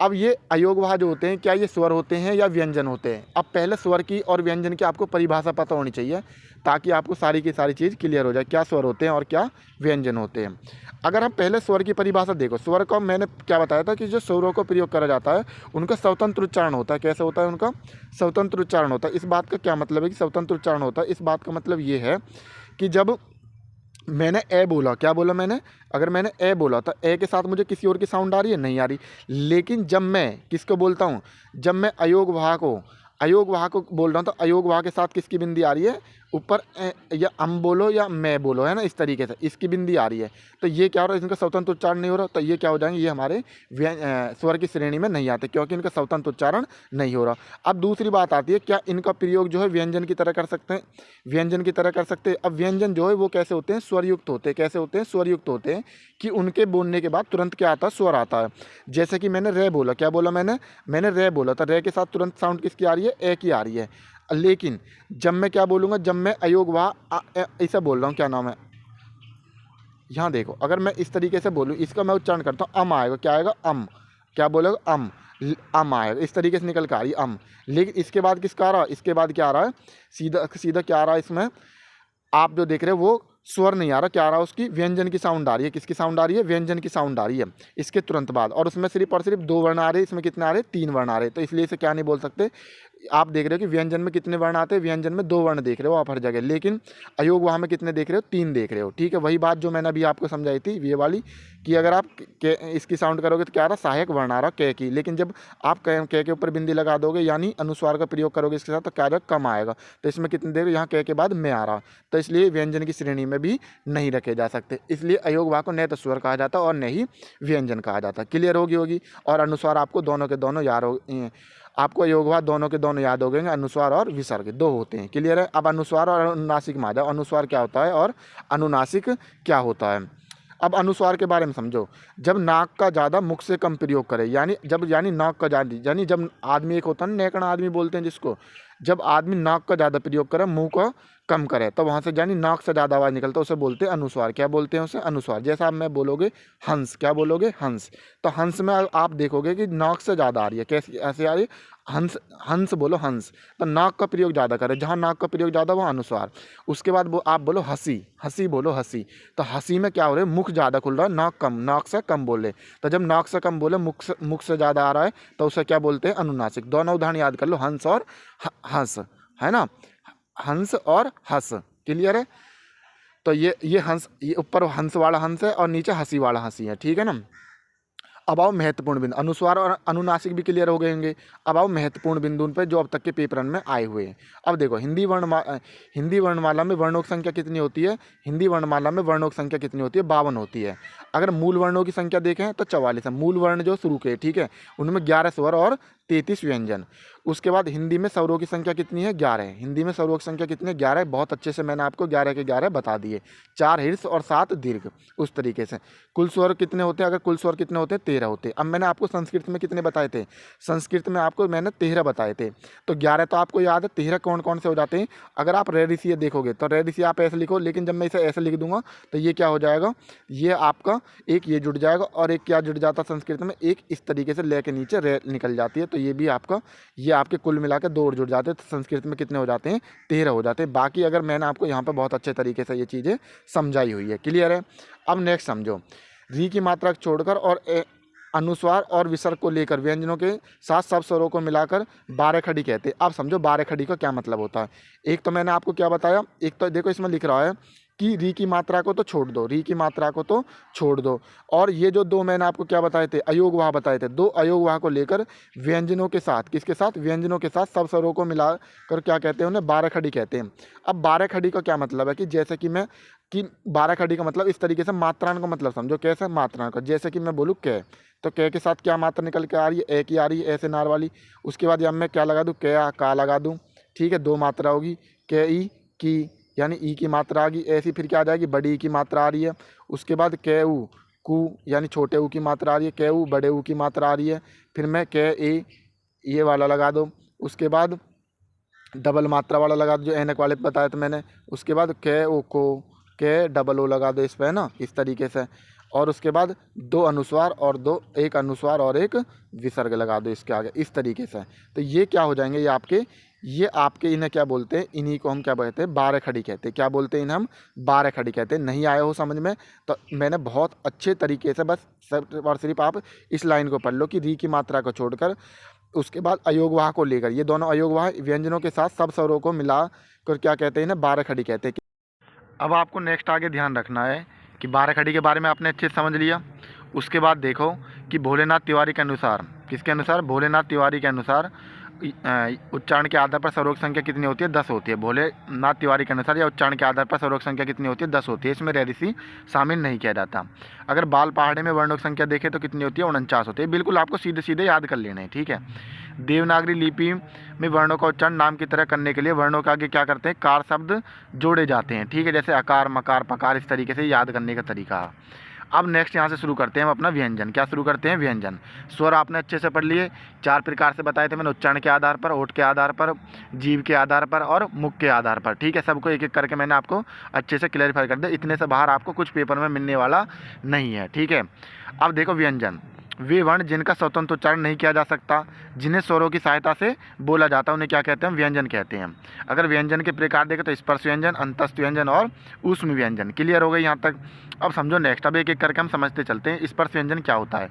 अब ये अयोगवाह जो होते हैं, क्या ये स्वर होते हैं या व्यंजन होते हैं? अब पहले स्वर की और व्यंजन की आपको परिभाषा पता होनी चाहिए, ताकि आपको सारी की सारी चीज़ क्लियर हो जाए, क्या स्वर होते हैं और क्या व्यंजन होते हैं। अगर हम पहले स्वर की परिभाषा देखो, स्वर को मैंने क्या बताया था कि जो स्वरों को प्रयोग करा जाता है उनका स्वतंत्र उच्चारण होता है। कैसे होता है? उनका स्वतंत्र उच्चारण होता है। इस बात का क्या मतलब है कि स्वतंत्र उच्चारण होता है? इस बात का मतलब ये है कि जब मैंने ए बोला, क्या बोला मैंने? अगर मैंने ए बोला तो ए के साथ मुझे किसी और की साउंड आ रही है? नहीं आ रही। लेकिन जब मैं किसको बोलता हूँ? जब मैं अयोगवाह को बोल रहा हूँ तो अयोगवाह के साथ किसकी बिंदी आ रही है? ऊपर या अम बोलो या मैं बोलो, है ना, इस तरीके से इसकी बिंदी आ रही है, तो ये क्या हो रहा है, इनका स्वतंत्र उच्चारण नहीं हो रहा, तो ये क्या हो जाएंगे, ये हमारे स्वर की श्रेणी में नहीं आते, क्योंकि इनका स्वतंत्र उच्चारण नहीं हो रहा। अब दूसरी बात आती है, क्या इनका प्रयोग जो है व्यंजन की तरह कर सकते हैं, व्यंजन की तरह कर सकते हैं। अब व्यंजन जो है वो कैसे होते हैं, स्वरयुक्त होते हैं। कैसे होते हैं, स्वरयुक्त होते हैं, कि उनके बोलने के बाद तुरंत क्या आता है, स्वर आता है। जैसे कि मैंने रे बोला, क्या बोला मैंने रे बोला, तो रे के साथ तुरंत साउंड किसकी आ रही है, ए की आ रही है। लेकिन जब मैं क्या बोलूँगा, जब मैं अयोग वाह ऐसा बोल रहा हूँ, क्या नाम है, यहाँ देखो, अगर मैं इस तरीके से बोलूँ, इसका मैं उच्चारण करता हूँ, अम आएगा, क्या आएगा, अम, क्या बोलेगा, अम, अम आएगा, इस तरीके से निकल के आ रही है अम। लेकिन इसके बाद किसका आ रहा है, इसके बाद क्या आ रहा है, सीधा सीधा क्या आ रहा है इसमें, आप जो देख रहे हो वो स्वर नहीं आ रहा, क्या आ रहा है, उसकी व्यंजन की साउंड आ रही है। किसकी साउंड आ रही है, व्यंजन की साउंड आ रही है इसके तुरंत बाद, और उसमें सिर्फ और सिर्फ 2 वर्ण आ रहे हैं, इसमें कितने आ रहे हैं, 3 वर्ण आ रहे हैं। तो इसलिए इसे क्या नहीं बोल सकते। आप देख रहे हो कि व्यंजन में कितने वर्ण आते हैं, व्यंजन में 2 वर्ण देख रहे हो आप हर जगह, लेकिन अयोग वहाँ में कितने देख रहे हो, 3 देख रहे हो। ठीक है, वही बात जो मैंने अभी आपको समझाई थी ये वाली, कि अगर आप के इसकी साउंड करोगे तो क्या आ रहा, सहायक वर्ण आ रहा कै की, लेकिन जब आप कै के ऊपर बिंदी लगा दोगे, यानी अनुस्वार का प्रयोग करोगे इसके साथ, तो क्या आ जाएगा, कम आएगा। तो इसमें कितने देर, यहाँ कै के बाद मैं आ रहा, तो इसलिए व्यंजन की श्रेणी में भी नहीं रखे जा सकते। इसलिए अयोग वाह को न तो स्वर कहा जाता और न ही व्यंजन कहा जाता। क्लियर होगी। और अनुस्वार आपको दोनों के दोनों याद हो, आपको अयोगवाह दोनों के दोनों याद हो गए, अनुस्वार और विसर्ग 2 होते हैं। क्लियर है। अब अनुस्वार और अनुनासिक में आ जाओ, अनुस्वार क्या होता है और अनुनासिक क्या होता है। अब अनुस्वार के बारे में समझो। जब नाक का ज़्यादा मुख से कम प्रयोग करे, यानी नाक का ज़्यादा, यानी जब आदमी, एक होता है ना नेकड़ा आदमी बोलते हैं जिसको, जब आदमी नाक का ज़्यादा प्रयोग करे, मुंह को कम करे, तो वहाँ से यानी नाक से ज़्यादा आवाज़ निकलता है, उसे बोलते हैं अनुस्वार। क्या बोलते हैं उसे, अनुस्वार। जैसा आप मैं बोलोगे हंस, क्या बोलोगे, हंस, तो हंस में आप देखोगे कि नाक से ज़्यादा आ रही है। कैसी, ऐसे आ रही है, हंस, हंस बोलो, हंस, तो नाक का प्रयोग ज़्यादा करें, जहाँ नाक का प्रयोग ज़्यादा वहाँ अनुस्वार। उसके बाद आप बोलो हंसी, हंसी बोलो, हंसी, तो हंसी में क्या हो रहा है, मुख ज़्यादा खुल रहा है, नाक कम, नाक से कम बोले, तो जब नाक से कम बोले, मुख से ज़्यादा आ रहा है, तो उसे क्या बोलते हैं, अनुनासिक। दोनों उदाहरण याद कर लो, हंस और हंस, है ना, हंस और हंस। क्लियर है। तो ये हंस, ये ऊपर हंस वाला हंस है और नीचे हंसी वाला हंसी है। ठीक है ना। अब आओ महत्वपूर्ण बिंदु, अनुस्वार और अनुनासिक भी क्लियर हो गए होंगे। अब आओ महत्वपूर्ण बिंदु पे जो अब तक के पेपर में आए हुए हैं। अब देखो, हिंदी वर्णमाला में वर्णों की संख्या कितनी होती है, हिंदी वर्णमाला में वर्णों की संख्या कितनी होती है, 52 होती है। अगर मूल वर्णों की संख्या देखें तो 44 है। मूल वर्ण जो शुरू के, ठीक है, उनमें 11 स्वर और 33 व्यंजन। उसके बाद हिंदी में स्वरों की संख्या कितनी है, 11 है। हिंदी में स्वरों की संख्या कितनी है, 11 है। बहुत अच्छे से मैंने आपको 11 के 11 बता दिए, 4 हीर्ष और 7 दीर्घ, उस तरीके से। कुल स्वर कितने होते हैं, अगर कुल स्वर कितने होते हैं, 13 होते हैं। अब मैंने आपको संस्कृत में कितने बताए थे, संस्कृत में आपको मैंने 13 बताए थे, तो 11 तो आपको याद है, 13 कौन कौन से हो जाते हैं। अगर आप रे ऋषि देखोगे तो रे ऋषि आप ऐसे लिखो, लेकिन जब मैं इसे ऐसे लिख दूंगा तो ये क्या हो जाएगा, ये आपका एक ये जुड़ जाएगा और एक क्या जुड़ जाता है संस्कृत में, एक इस तरीके से ले के नीचे रे निकल जाती है, तो ये भी आपका, ये आपके कुल मिला के 2 और जुड़ जाते हैं, तो संस्कृत में कितने हो जाते हैं, 13 हो जाते हैं। बाकी अगर मैंने आपको यहाँ पर बहुत अच्छे तरीके से ये चीज़ें समझाई हुई है। क्लियर है। अब नेक्स्ट समझो, री की मात्रा छोड़कर और अनुस्वार और विसर्ग को लेकर व्यंजनों के साथ सब स्वरों को मिलाकर 12 खड़ी कहते हैं। अब समझो 12 खड़ी का क्या मतलब होता है। एक तो मैंने आपको क्या बताया, एक तो देखो इसमें लिख रहा है कि री की मात्रा को तो छोड़ दो, री की मात्रा को तो छोड़ दो, और ये जो 2 मैंने आपको क्या बताए थे, अयोगवाह बताए थे, 2 अयोगवाह को लेकर व्यंजनों के साथ, किसके साथ, व्यंजनों के साथ सब स्वरों को मिलाकर क्या कहते हैं, उन्हें 12 खड़ी कहते हैं। अब 12 खड़ी का क्या मतलब है, कि जैसे कि 12 खड़ी का मतलब इस तरीके से मात्रान का मतलब समझो, कैसे मात्रान का, जैसे कि मैं बोलूँ कै, तो कै के साथ क्या मात्रा निकल के आ रही है, ए की आ रही है, ऐसे नार वाली। उसके बाद जब मैं क्या लगा दूँ, कै का लगा दूँ, ठीक है, 2 मात्रा होगी, कै ई की, यानी ई की मात्रा आ गई, ऐसी फिर क्या आ जाएगी, बड़ी ई की मात्रा आ रही है। उसके बाद कै ऊ कू, यानी छोटे ऊ की मात्रा आ रही है, कै ऊ बड़े ऊ की मात्रा आ रही है। फिर मैं कै ए, ये वाला लगा दो। उसके बाद डबल मात्रा वाला लगा दो, जो ऐनक वाले पे बताया था मैंने। उसके बाद कै ओ को, कै डबल ओ लगा दो इस पर, है ना, इस तरीके से। और उसके बाद 2 अनुस्वार और 2, एक अनुस्वार और एक विसर्ग लगा दो इसके आगे, इस तरीके से। तो ये क्या हो जाएंगे, ये आपके इन्हें क्या बोलते हैं, इन्हीं को हम क्या बोलते हैं, 12 खड़ी कहते हैं। क्या बोलते हैं इन्हें हम, 12 खड़ी कहते हैं। नहीं आए हो समझ में, तो मैंने बहुत अच्छे तरीके से बस सिर्फ और सिर्फ आप इस लाइन को पढ़ लो कि री की मात्रा को छोड़कर, उसके बाद अयोगवाह को लेकर, ये दोनों अयोगवाह व्यंजनों के साथ सब स्वरों को मिला कर क्या कहते हैं, इन्हें 12 खड़ी कहते हैं। अब आपको नेक्स्ट आगे ध्यान रखना है कि 12 खड़ी के बारे में आपने अच्छे से समझ लिया। उसके बाद देखो कि भोलेनाथ तिवारी के अनुसार किसके अनुसार? भोलेनाथ तिवारी के अनुसार उच्चारण के आधार पर सरोग संख्या कितनी होती है? 10 होती है। भोलेनाथ तिवारी के अनुसार या उच्चारण के आधार पर सरोग संख्या कितनी होती है? 10 होती है। इसमें रेडिसी शामिल नहीं किया जाता। अगर बाल पहाड़ी में वर्णों की संख्या देखें तो कितनी होती है? 49 होती है। बिल्कुल आपको सीधे सीधे याद कर लेना है, ठीक है। देवनागरी लिपि में वर्णों का उच्चारण नाम की तरह करने के लिए वर्णों के आगे क्या करते हैं? कार शब्द जोड़े जाते हैं, ठीक है। जैसे अकार, मकार, पकार, इस तरीके से याद करने का तरीका। अब नेक्स्ट यहाँ से शुरू करते हैं हम अपना व्यंजन। क्या शुरू करते हैं? व्यंजन। स्वर आपने अच्छे से पढ़ लिए। 4 प्रकार से बताए थे मैंने, उच्चारण के आधार पर, ओठ के आधार पर, जीभ के आधार पर और मुख के आधार पर, ठीक है। सबको एक एक करके मैंने आपको अच्छे से क्लैरिफाई कर दिया। इतने से बाहर आपको कुछ पेपर में मिलने वाला नहीं है, ठीक है। अब देखो व्यंजन, वे वर्ण जिनका स्वतंत्र उच्चारण नहीं किया जा सकता, जिन्हें स्वरों की सहायता से बोला जाता है, उन्हें क्या कहते हैं? व्यंजन कहते हैं। अगर व्यंजन के प्रकार देखें तो स्पर्श व्यंजन, अंतस्थ व्यंजन और ऊष्म व्यंजन। क्लियर हो गई यहाँ तक? अब समझो नेक्स्ट। अब एक एक करके हम समझते चलते हैं। स्पर्श व्यंजन क्या होता है?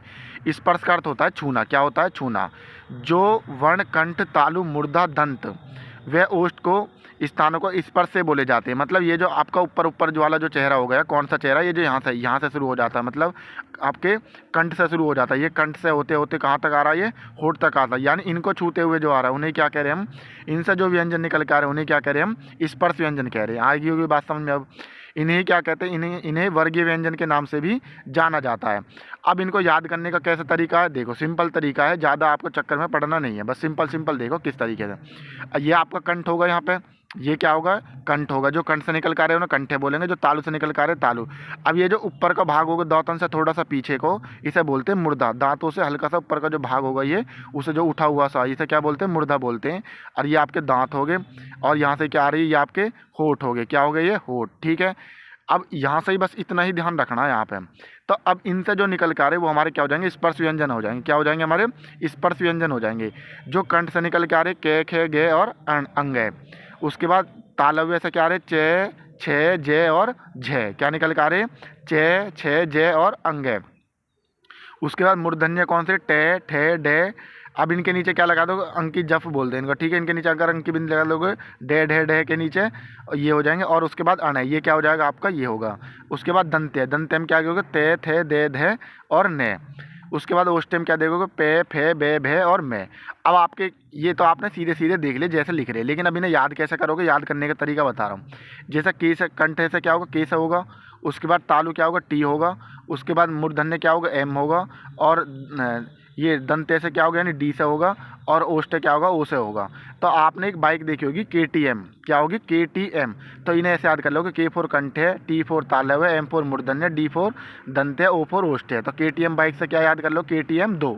स्पर्श का अर्थ होता है छूना। क्या होता है? छूना। जो वर्ण कंठ, तालु, मूर्धा, दंत व ओष्ठ को स्थानों को स्पर्श से बोले जाते हैं। मतलब ये जो आपका ऊपर जो वाला जो चेहरा हो गया, कौन सा चेहरा? ये जो यहाँ से शुरू हो जाता है, मतलब आपके कंठ से शुरू हो जाता है। ये कंठ से होते होते कहाँ तक आ रहा है? ये होठ तक आता है। यानी इनको छूते हुए जो आ रहा है उन्हें क्या कह रहे हैं हम? इनसे जो व्यंजन निकल के आ रहे हैं उन्हें क्या कह रहे हैं हम? स्पर्श व्यंजन कह रहे हैं। आगे होगी बात समझ में। अब इन्हें क्या कहते हैं? इन्हें वर्गीय व्यंजन के नाम से भी जाना जाता है। अब इनको याद करने का कैसा तरीका है? देखो सिंपल तरीका है, ज़्यादा आपको चक्कर में पढ़ना नहीं है, बस सिंपल देखो किस तरीके से। ये आपका कंठ होगा, यहाँ पे ये क्या होगा? कंठ होगा। जो कंठ से निकल कर आ रहे हैं उन्हें कंठे बोलेंगे, जो तालु से निकल कर आ रहे हैं तालु। अब ये जो ऊपर का भाग होगा दांतन से थोड़ा सा पीछे को, इसे बोलते हैं मुर्दा। दांतों से हल्का सा ऊपर का जो भाग होगा ये, उसे जो उठा हुआ सा, इसे क्या बोलते हैं? मुर्दा बोलते हैं। और ये आपके दांत हो गए, और यहाँ से क्या आ रही है? ये आपके होठ हो गए। क्या हो गए? ये होठ, ठीक है। अब यहाँ से ही बस इतना ही ध्यान रखना है यहाँ पे। तो अब इनसे जो निकल कर आ रहे वो हमारे क्या हो जाएंगे? स्पर्श व्यंजन हो जाएंगे। क्या हो जाएंगे? हमारे स्पर्श व्यंजन हो जाएंगे। जो कंठ से निकल के आ रहे के, खे, गे और अंग। उसके बाद तालव्य से क्या आ रहे? चे, छे, जे और झे। क्या निकल के आ रहे? चे, छे, जे और अंग। उसके बाद मूर्धन्य कौन से? टे, ठे, डे। अब इनके नीचे क्या लगा दोगे? अंकी जफ बोल दें इनको, ठीक है। इनके नीचे अगर अंकी बिंदु लगा दोगे, डे, ढे, डे के नीचे ये हो जाएंगे। और उसके बाद अण, ये क्या हो जाएगा आपका? ये होगा। उसके बाद दंत्य, दंत्य में क्या होगा? ते, थे, दे, धे और ने। उसके बाद ओष्टम क्या देखोगे? पे, फे, बे, भे और मैं। अब आपके ये तो आपने सीधे सीधे देख लिए जैसे लिख रहे हैं, लेकिन अब इन्हें याद कैसे करोगे? याद करने का तरीका बता रहा हूँ। जैसे के से, कंठ से क्या होगा? के से होगा। उसके बाद तालु क्या होगा? टी होगा। उसके बाद मूर्धन्य क्या होगा? एम होगा। और ये दंते से क्या होगा? यानी डी से होगा। और ओष्टे क्या होगा? ओ से होगा। तो आपने एक बाइक देखी होगी KTM। क्या होगी? KTM। तो इन्हें ऐसे याद कर लो कि K फॉर कंठ है, T फॉर तालव है, M फॉर मूर्धन्य, D फॉर दंत है, O फॉर ओष्ठ है। तो KTM बाइक से क्या याद कर लो? KTM 2।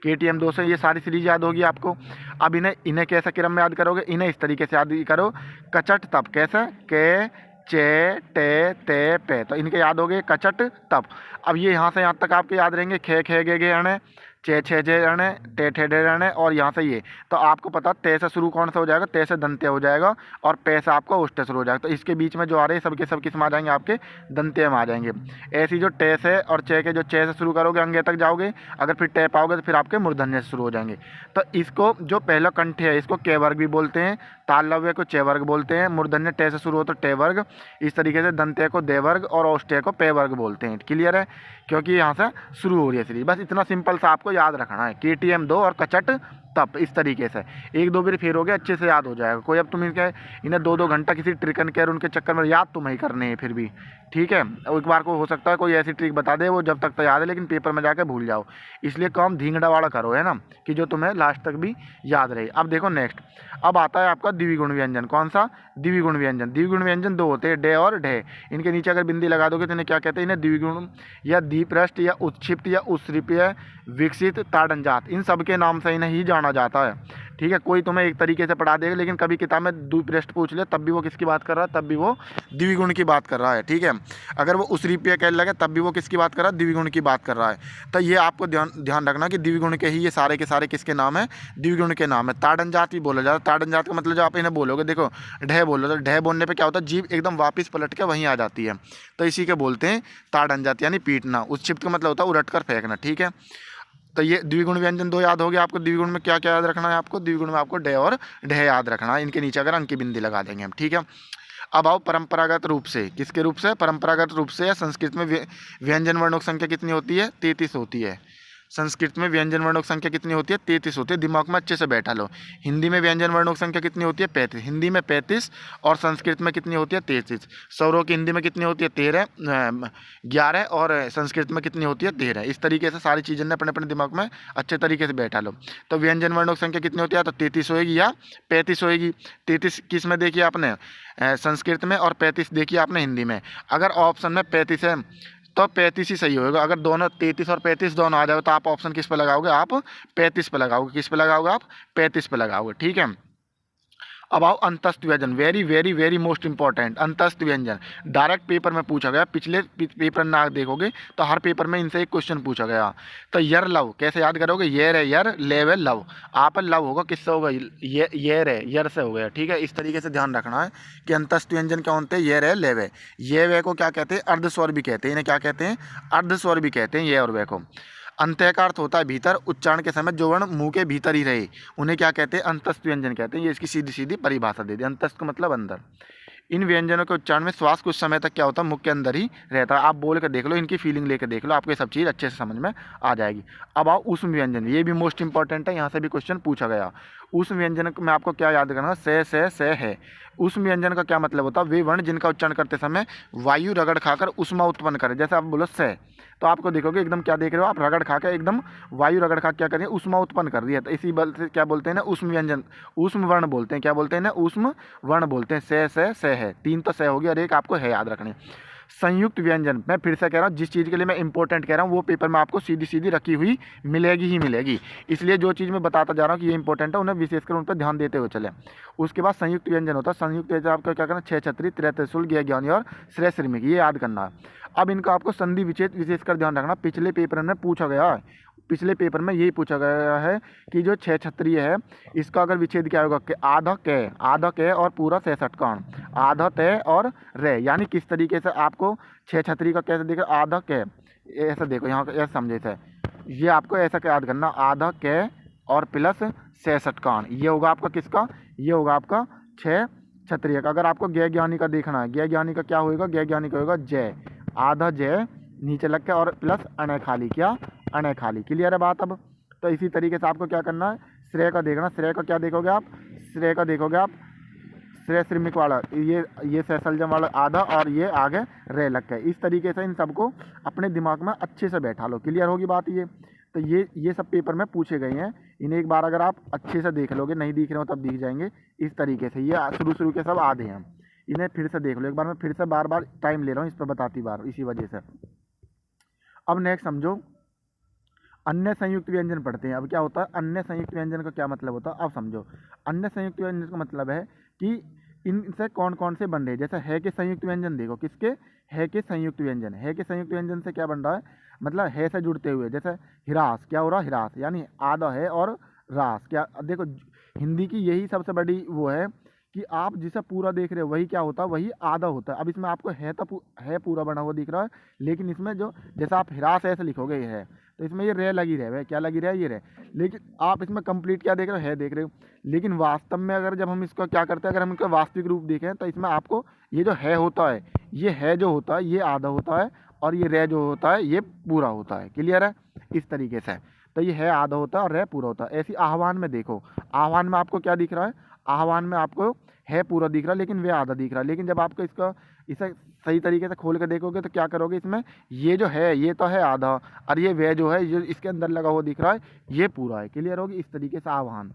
KTM 2 से ये सारी सीरीज याद होगी आपको। अब इन्हें कैसे क्रम में याद करोगे? इन्हें इस तरीके से याद करो, कचट तप। कैसे? के, चे, टे, ते, पे। तो इनके याद हो गए कचट तप। अब ये यहाँ से यहाँ तक आपके याद रहेंगे। खे, खे, गे, अणे, चे, छे, जे, अणे, टे, ठे, डे, अणे। और यहाँ से ये तो आपको पता ते से शुरू कौन सा हो जाएगा? ते से दंत्य हो जाएगा। और पे से आपका ओष्ठ शुरू हो जाएगा। तो इसके बीच में जो आ रहे हैं सबके सब किस में आ जाएंगे? आपके दंत्य में आ जाएंगे। ऐसी जो टे से और चे के जो चे से शुरू करोगे अंगे तक जाओगे, अगर फिर टे पाओगे तो फिर आपके मूर्धन्य से शुरू हो जाएंगे। तो इसको जो पहला कंठ है इसको के वर्ग भी बोलते हैं, तालव्य को चे वर्ग बोलते हैं, मूर्धन्य टे से शुरू हो तो टे वर्ग, इस तरीके से दंत्य को दे वर्ग और ओष्ठ्य को पे वर्ग बोलते हैं। क्लियर है? क्योंकि यहाँ से शुरू हो रही है सीरीज। बस इतना सिंपल सा आपको याद रखना है। KTM 2 और कचट तप, इस तरीके से एक दो बार फिर हो गया, अच्छे से याद हो जाएगा। कोई अब तुम इन्हें 2-2 घंटा किसी ट्रिक एंड केयर उनके चक्कर में याद तुम्हें ही करने हैं फिर भी, ठीक है। एक बार को हो सकता है कोई ऐसी ट्रिक बता दे वो जब तक तो याद है लेकिन पेपर में जाकर भूल जाओ। इसलिए काम धींगड़ा वाला करो, है ना, कि जो तुम्हें लास्ट तक भी याद रहे। अब देखो नेक्स्ट, अब आता है आपका द्विगुण व्यंजन। कौन सा? द्विगुण व्यंजन। द्विगुण व्यंजन 2 होते हैं, डे और ढे। इनके नीचे अगर बिंदी लगा दोगे तो इन्हें क्या कहते हैं? इन्हें द्विगुण या द्विपृष्ठ या उत्क्षिप्त या उत्सृप्य, विकसित, ताड़नजात, इन सब के नाम से इन्हें ही जाना जाता है, ठीक है। कोई तुम्हें एक तरीके से पढ़ा देगा लेकिन कभी किताब में द्विपृष्ठ पूछ ले तब भी वो किसकी बात कर रहा है? तब भी वो द्विगुण की बात कर रहा है, ठीक है। अगर वो उत्सृप्य कह लगे तब भी वो किसकी बात कर रहा है? द्विगुण की बात कर रहा है। तो ये आपको ध्यान रखना कि द्विगुण के ही ये सारे के सारे किसके नाम है? द्विगुण के नाम है। ताड़नजात भी बोला जाता है। ताड़नजात का मतलब जो आप इन्हें बोलोगे, देखो ढह बोलो तो ढह बोलने पे क्या होता है? जीभ एकदम वापस पलट के वहीं आ जाती है, तो इसी के बोलते हैं ताड़नजात, यानी पीटना। उत्क्षिप्त का मतलब होता है उलट कर फेंकना, ठीक है। तो ये द्विगुण व्यंजन 2 याद हो गया आपको। द्विगुण में क्या क्या याद रखना है आपको? द्विगुण में आपको डे और ढे याद रखना है। इनके नीचे अगर अंकी बिंदी लगा देंगे हम, ठीक है। अब आओ परंपरागत रूप से। किसके रूप से? परंपरागत रूप से। संस्कृत में व्यंजन वर्णों की संख्या कितनी होती है? 33 होती है। संस्कृत में व्यंजन वर्णों की संख्या कितनी होती है? 33 होती है। दिमाग में अच्छे से बैठा लो। हिंदी में व्यंजन वर्णों की संख्या कितनी होती है? 35। हिंदी में 35 और संस्कृत में कितनी होती है? 33। स्वरों की हिंदी में कितनी होती है? 11 और संस्कृत में कितनी होती है? 13। इस तरीके से सारी चीज़ें अपने अपने दिमाग में अच्छे तरीके से बैठा लो। तो व्यंजन वर्णों की संख्या कितनी होती है? तो 33 होएगी या 35 होएगी। 33 किस में देखिए आपने? संस्कृत में, और 35 देखिए आपने हिंदी में। अगर ऑप्शन में 35 है तो 35 ही सही होगा। अगर दोनों 33 और 35 दोनों आ जाए तो आप ऑप्शन किस पे लगाओगे? आप 35 पे लगाओगे। किस पे लगाओगे? आप 35 पे लगाओगे। ठीक है। अब आओ अंतस्थ व्यंजन, very very very most important. अंतस्थ व्यंजन डायरेक्ट पेपर में पूछा गया। पिछले पेपर ना देखोगे तो हर पेपर में इनसे एक क्वेश्चन पूछा गया। तो यर लव कैसे याद करोगे? ये रे यर, लेवे लव। आप लव होगा किससे होगा? ये रे यर से हो गया। ठीक है। इस तरीके से ध्यान रखना है कि अंतस्थ व्यंजन क्या होते हैं? ये रे लेवे। ये वे को क्या कहते हैं? अर्धस्वर भी कहते हैं। इन्हें क्या कहते हैं? अर्धस्वर भी कहते हैं ये और वे को। अंत्य का अर्थ होता है भीतर। उच्चारण के समय जो वर्ण मुंह के भीतर ही रहे उन्हें क्या कहते हैं? अंतस्थ व्यंजन कहते हैं। ये इसकी सीधी सीधी परिभाषा दे दी। अंतस्थ का मतलब अंदर। इन व्यंजनों के उच्चारण में श्वास कुछ समय तक क्या होता है? मुख के अंदर ही रहता है। आप बोल कर देख लो, इनकी फीलिंग लेकर देख लो, आपको ये सब चीज़ अच्छे से समझ में आ जाएगी। अब आओ ऊष्म व्यंजन, ये भी मोस्ट इंपॉर्टेंट है। यहाँ से भी क्वेश्चन पूछा गया। ऊष्म व्यंजन में आपको क्या याद करना? से है। ऊष्म व्यंजन का क्या मतलब होता है? वे वर्ण जिनका उच्चारण करते समय वायु रगड़ खाकर ऊष्मा उत्पन्न करे। जैसे आप बोलो से, तो आपको देखोगे एकदम क्या देख रहे हो आप? रगड़ खा के एकदम वायु रगड़ खा क्या कर रही है? ऊष्मा उत्पन्न कर रही है। तो इसी बल से क्या बोलते हैं ना? ऊष्म व्यंजन, ऊष्म वर्ण बोलते हैं। क्या बोलते हैं ना? ऊष्म वर्ण बोलते हैं। से है। 3 तो से होगी और एक आपको है याद रखनी। संयुक्त व्यंजन, मैं फिर से कह रहा हूँ, जिस चीज़ के लिए मैं इंपॉर्टेंट कह रहा हूँ वो पेपर में आपको सीधी सीधी रखी हुई मिलेगी ही मिलेगी। इसलिए जो चीज़ मैं बताता जा रहा हूँ कि ये इंपॉर्टेंट है, उन्हें विशेषकर उन पर ध्यान देते हुए चले। उसके बाद संयुक्त व्यंजन होता है। संयुक्त व्यंजन आपका क्या करना? छह छत्री, त्रै त्रिशूल, ज्ञ ज्ञानी और श्रेय श्रमिक, ये याद करना है। अब इनका आपको संधि विच्छेद विशेषकर ध्यान रखना। पिछले पेपर में पूछा गया है। पिछले पेपर में यही पूछा गया है कि जो छह छत्रीय है इसका अगर विच्छेद क्या होगा? कि आधा कै और पूरा 66 कान, आधा तय और रे। यानी किस तरीके से आपको छह छतरी का कैसे देखो? आधा कै, ऐसा देखो यहाँ ऐसा समझे थे। ये आपको ऐसा याद करना, आधा कै और प्लस 66 कान। ये होगा आपका किसका? ये होगा आपका छह क्षत्रिय का। अगर आपको ज्ञ ज्ञानी का देखना है, ज्ञ ज्ञानी का क्या होगा? ज्ञ ज्ञानी का होगा जय, आधा जय नीचे लग के और प्लस अनय खाली। क्या? अनय खाली। क्लियर है बात? अब तो इसी तरीके से आपको क्या करना है? श्रेय का देखना। श्रेय का क्या देखोगे आप? श्रेय का देखोगे आप श्रेय श्रमिक वाला, ये सैसलजम वाला आधा और ये आगे रे लग के। इस तरीके से इन सबको अपने दिमाग में अच्छे से बैठा लो। क्लियर होगी बात? ये तो ये सब पेपर में पूछे गए हैं। इन्हें एक बार अगर आप अच्छे से देख लोगे, नहीं दिख रहे हो तब दिख जाएंगे। इस तरीके से ये शुरू के सब आधे हैं। इन्हें फिर से देख लो एक बार। मैं फिर से बार बार टाइम ले रहा हूँ इस पर बताती बार, इसी वजह से। अब नेक्स्ट समझो, अन्य संयुक्त व्यंजन पढ़ते हैं। अब क्या होता है? अन्य संयुक्त व्यंजन का क्या मतलब होता है? अब समझो। अन्य संयुक्त व्यंजन का मतलब है कि इनसे कौन कौन से बन रहे हैं। जैसे है के संयुक्त व्यंजन देखो, किसके? है के संयुक्त व्यंजन। है के संयुक्त व्यंजन से क्या बन रहा है? मतलब है से जुड़ते हुए। जैसे हिरास, क्या हो रहा? हिरास, यानी आधा है और रास। क्या देखो, हिंदी की यही सबसे बड़ी वो है कि आप जिसे पूरा देख रहे हो वही क्या होता है? वही आधा होता है। अब इसमें आपको है तो है पूरा बना हुआ दिख रहा है, लेकिन इसमें जो जैसे आप हिरास ऐसे लिखोगे ये है, तो इसमें ये रे लगी रहे। क्या लगी रहे? ये रे। लेकिन आप इसमें कंप्लीट क्या देख रहे हो? है देख रहे हो। लेकिन वास्तव में अगर जब हम इसको क्या करते हैं, अगर हम इसका वास्तविक रूप देखें तो इसमें आपको ये जो है होता है, ये है जो होता है ये आधा होता है, और ये रे जो होता है ये पूरा होता है। क्लियर है? इस तरीके से तो ये है आधा होता है और रे पूरा होता है। ऐसी आह्वान में देखो, आह्वान में आपको क्या दिख रहा है? आह्वान में आपको है पूरा दिख रहा है लेकिन वे आधा दिख रहा है। लेकिन जब आपको इसे सही तरीके से खोल कर देखोगे तो क्या करोगे? इसमें ये जो है ये तो है आधा, और ये वे जो है जो इसके अंदर लगा हुआ दिख रहा है ये पूरा है। क्लियर होगी? इस तरीके से आह्वान।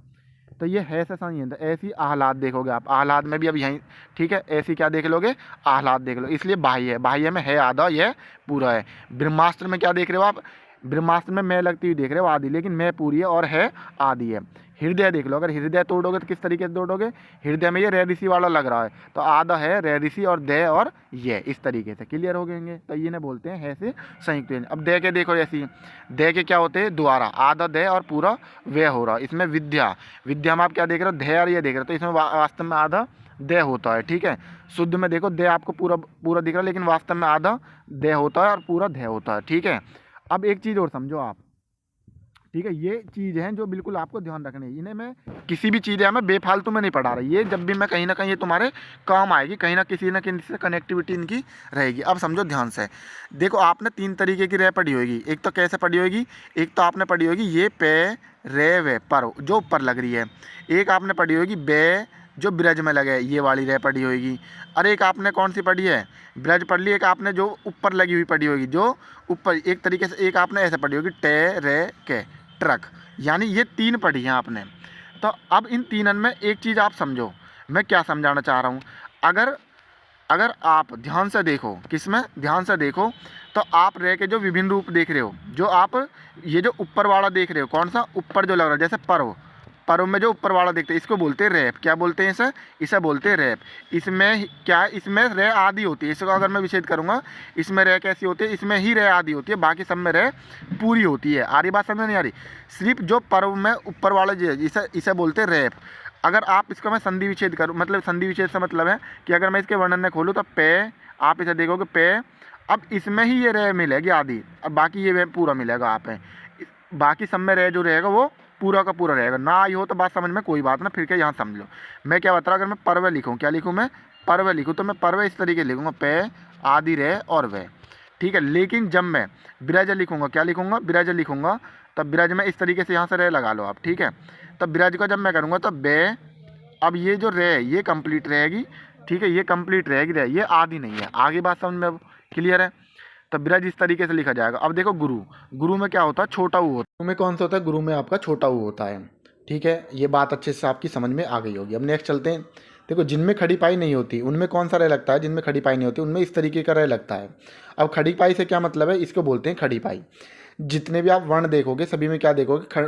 तो ये है से संयंत्र। ऐसी आह्लाद देखोगे आप। आह्लाद में भी अब यहीं, ठीक है, ऐसी क्या देख लोगे? आह्लाद देख लो। इसलिए बाह्य, बाह्य में है आधा, यह पूरा है। ब्रह्मास्त्र में क्या देख रहे हो आप? ब्रह्मास्त्र में मैं लगती हुई देख रहे हो आधी, लेकिन मैं पूरी है और है आधी है। हृदय देख लो, अगर हृदय तोड़ोगे तो किस तरीके से तोड़ोगे? हृदय में ये रे ऋषि वाला लग रहा है, तो आधा है रे ऋषि और दे और ये, इस तरीके से। क्लियर हो गएंगे? तो ये ने बोलते हैं है से संयुक्त व्यंजन। अब दे के देखो, ऐसी दे के क्या होते हैं? द्वारा, आधा दे और पूरा वे हो रहा है। इसमें विद्या, विद्या में आप क्या देख रहे हो? धे और ये देख रहे हो, तो इसमें वास्तव में आधा दे होता है। ठीक है। शुद्ध में देखो दे आपको पूरा पूरा दिख रहा है, लेकिन वास्तव में आधा दे होता है और पूरा धे होता है। ठीक है। अब एक चीज़ और समझो आप, ठीक है, ये चीज़ है जो बिल्कुल आपको ध्यान रखनी है। इन्हें मैं किसी भी चीज़ है मैं बेफालतू में नहीं पढ़ा रही, ये जब भी मैं कहीं ना कहीं ये तुम्हारे काम आएगी, कहीं ना किसी से कनेक्टिविटी इनकी रहेगी। अब समझो ध्यान से, देखो आपने 3 तरीके की रे पढ़ी होगी। एक तो कैसे पढ़ी होगी, एक तो आपने पढ़ी होगी ये पे रे वे पर जो ऊपर लग रही है, एक आपने पढ़ी होगी बे जो ब्रज में लगे, ये वाली रे पढ़ी होगी। और एक आपने कौन सी पढ़ी है, ब्रज पढ़ ली। एक आपने जो ऊपर लगी हुई पढ़ी होगी, जो ऊपर एक तरीके से, एक आपने ऐसे पढ़ी होगी टे रे के ट्रक, यानी ये 3 पढ़ी हैं आपने। तो अब इन तीनन में एक चीज़ आप समझो, मैं क्या समझाना चाह रहा हूँ। अगर अगर आप ध्यान से देखो, किसमें ध्यान से देखो, तो आप रे के जो विभिन्न रूप देख रहे हो, जो आप ये जो ऊपर वाला देख रहे हो, कौन सा ऊपर जो लग रहा है, जैसे पर्व में जो ऊपर वाला देखते हैं इसको बोलते हैं रैप। क्या बोलते हैं इसे, इसे बोलते हैं रैप। इसमें क्या, इसमें रे आदि होती है। इसको अगर मैं विच्छेद करूँगा, इसमें रे कैसी होती है, इसमें ही रे आदि होती है, बाकी सब में रे पूरी होती है। आ रही बात, समझ नहीं आ रही। सिर्फ जो पर्व में ऊपर वाला जो है, इसे इसे बोलते हैं रैप। अगर आप इसका मैं संधि विच्छेद करूँ, मतलब संधि विच्छेद से मतलब है कि अगर मैं इसके वर्णन में खोलूँ तो पे, आप इसे देखोगे पे, अब इसमें ही ये रे मिलेगी आदि, अब बाकी ये पूरा मिलेगा। आप है बाकी सब में रे जो रहेगा वो पूरा का पूरा रहेगा। ना आई हो तो बात समझ में कोई बात ना, फिर क्या यहाँ समझ लो। मैं क्या बता रहा, अगर मैं पर्व लिखूँ, क्या लिखूँ मैं, पर्व लिखूँ, तो मैं पर्व इस तरीके लिखूँगा पे आदि रे और वे, ठीक है। लेकिन जब मैं ब्रज लिखूँगा, क्या लिखूँगा, ब्रज लिखूँगा, तब ब्रज में इस तरीके से यहाँ से रे लगा लो आप, ठीक है। तब ब्रज को जब मैं करूँगा तो बे, अब ये जो रे ये कंप्लीट रहेगी, ठीक है, ये कंप्लीट रहेगी रे, ये आदि नहीं है। आगे बात समझ में अब क्लियर है। तो ब्रज इस तरीके से लिखा जाएगा। अब देखो गुरु, गुरु में क्या होता है, छोटा ऊ होता है। गुरु में कौन सा होता है, गुरु में आपका छोटा ऊ होता है, ठीक है। ये बात अच्छे से आपकी समझ में आ गई होगी। अब नेक्स्ट चलते हैं। देखो जिनमें खड़ी पाई नहीं होती उनमें कौन सा रे लगता है, जिनमें खड़ी पाई नहीं होती उनमें इस तरीके का रे लगता है। अब खड़ी पाई से क्या मतलब है, इसको बोलते हैं खड़ी पाई। जितने भी आप वर्ण देखोगे सभी में क्या देखोगे,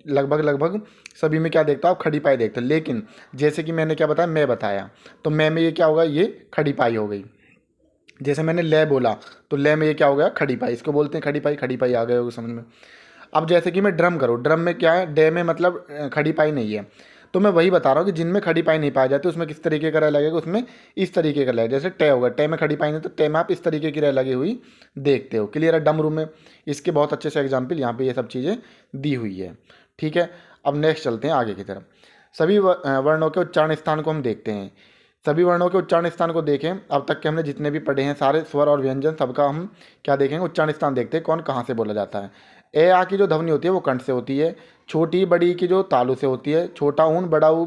लगभग लगभग सभी में क्या देखते हो आप, खड़ी पाई देखते हो। लेकिन जैसे कि मैंने क्या बताया, मैं बताया, तो मैं में ये क्या होगा, ये खड़ी पाई हो गई। जैसे मैंने ले बोला, तो ले में ये क्या हो गया, खड़ी पाई, इसको बोलते हैं खड़ी पाई। खड़ी पाई आ गए होगी समझ में। अब जैसे कि मैं ड्रम करूँ, ड्रम में क्या है, डे में मतलब खड़ी पाई नहीं है। तो मैं वही बता रहा हूँ कि जिनमें खड़ी पाई नहीं पाई जाती उसमें किस तरीके का रह लगेगा, उसमें इस तरीके का लगेगा। जैसे टे होगा, टे में खड़ी पाई नहीं, तो टे में आप इस तरीके की रह लगी हुई देखते हो। क्लियर है। डमरू में इसके बहुत अच्छे से एग्जाम्पल यहाँ पे ये सब चीज़ें दी हुई है, ठीक है। अब नेक्स्ट चलते हैं आगे की तरफ। सभी वर्णों के उच्चारण स्थान को हम देखते हैं। सभी वर्णों के उच्चारण स्थान को देखें। अब तक के हमने जितने भी पढ़े हैं सारे स्वर और व्यंजन, सबका हम क्या देखेंगे, उच्चारण स्थान देखते हैं, कौन कहाँ से बोला जाता है। ए आ की जो ध्वनि होती है वो कंठ से होती है। छोटी बड़ी की जो तालु से होती है। छोटा ऊन बड़ा ऊ,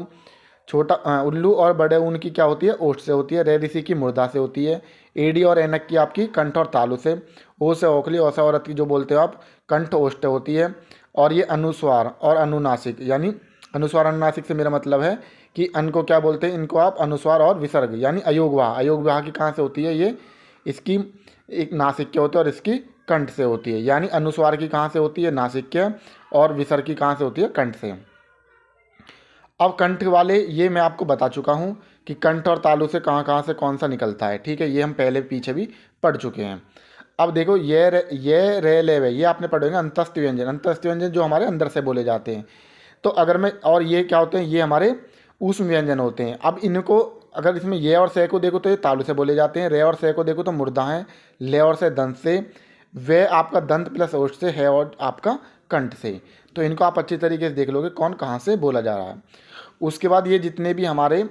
छोटा उल्लू और बड़े ऊन की क्या होती है, ओष्ठ से होती है। रे ऋषि की मूर्धा से होती है। एडी और ऐनक की आपकी कंठ और तालु से। ओ से ओखली, औ से औरत की जो बोलते हो आप, कंठ ओष्ठ होती है। और ये अनुस्वार और अनुनासिक, यानी अनुस्वार अनुनासिक से मेरा मतलब है कि अन को क्या बोलते हैं, इनको आप अनुस्वार और विसर्ग यानी अयोगवाह। अयोगवाह की कहाँ से होती है, ये इसकी एक नासिक के होते हैं और इसकी कंठ से होती है। यानी अनुस्वार की कहाँ से होती है, नासिक के, और विसर्ग की कहाँ से होती है, कंठ से। अब कंठ वाले ये मैं आपको बता चुका हूँ कि कंठ और तालु से कहाँ कहाँ से कौन सा निकलता है, ठीक है। ये हम पहले पीछे भी पढ़ चुके हैं। अब देखो ये रे ले वे, ये आपने पढ़े होंगे अंतस्थ व्यंजन। अंतस्थ व्यंजन जो हमारे अंदर से बोले जाते हैं। तो अगर मैं, और ये क्या होते हैं, ये हमारे ऊष्म व्यंजन होते हैं। अब इनको अगर इसमें ये और से को देखो तो ये तालु से बोले जाते हैं। रे और से को देखो तो मूर्धा है। ले और से दंत से। वे आपका दंत प्लस ओष्ठ से है, और आपका कंठ से। तो इनको आप अच्छी तरीके से देख लोगे कौन कहाँ से बोला जा रहा है। उसके बाद ये जितने भी हमारे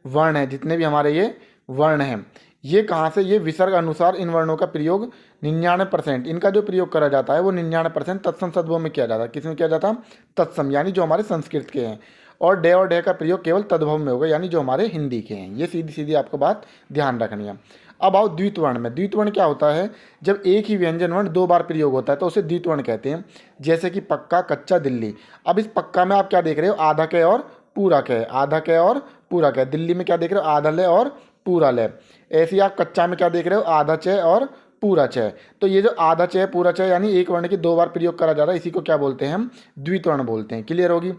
वर्ण हैं, जितने भी हमारे ये वर्ण हैं, ये कहाँ से, ये विसर्ग अनुसार इन वर्णों का प्रयोग 99% इनका जो प्रयोग करा जाता है वो 99% तत्सम सद्भव में किया जाता है। किसमें किया जाता है, तत्सम, यानी जो हमारे संस्कृत के हैं। और डे का प्रयोग केवल तद्भव में होगा, यानी जो हमारे हिंदी के हैं। ये सीधी सीधी आपको बात ध्यान रखनी है। अब आओ द्वित वर्ण में। द्वित वर्ण क्या होता है, जब एक ही व्यंजन वर्ण 2 बार प्रयोग होता है तो उसे द्वित वर्ण कहते हैं। जैसे कि पक्का, कच्चा, दिल्ली। अब इस पक्का में आप क्या देख रहे हो, आधा क और पूरा क, आधा क और पूरा क। दिल्ली में क्या देख रहे हो, आधा ले और पूरा ले। ऐसे ही आप कच्चा में क्या देख रहे हो, आधा च और पूरा च। तो ये जो आधा च पूरा च यानी एक वर्ण की 2 बार प्रयोग करा जा रहा है, इसी को क्या बोलते हैं हम, द्वित वर्ण बोलते हैं। क्लियर होगी।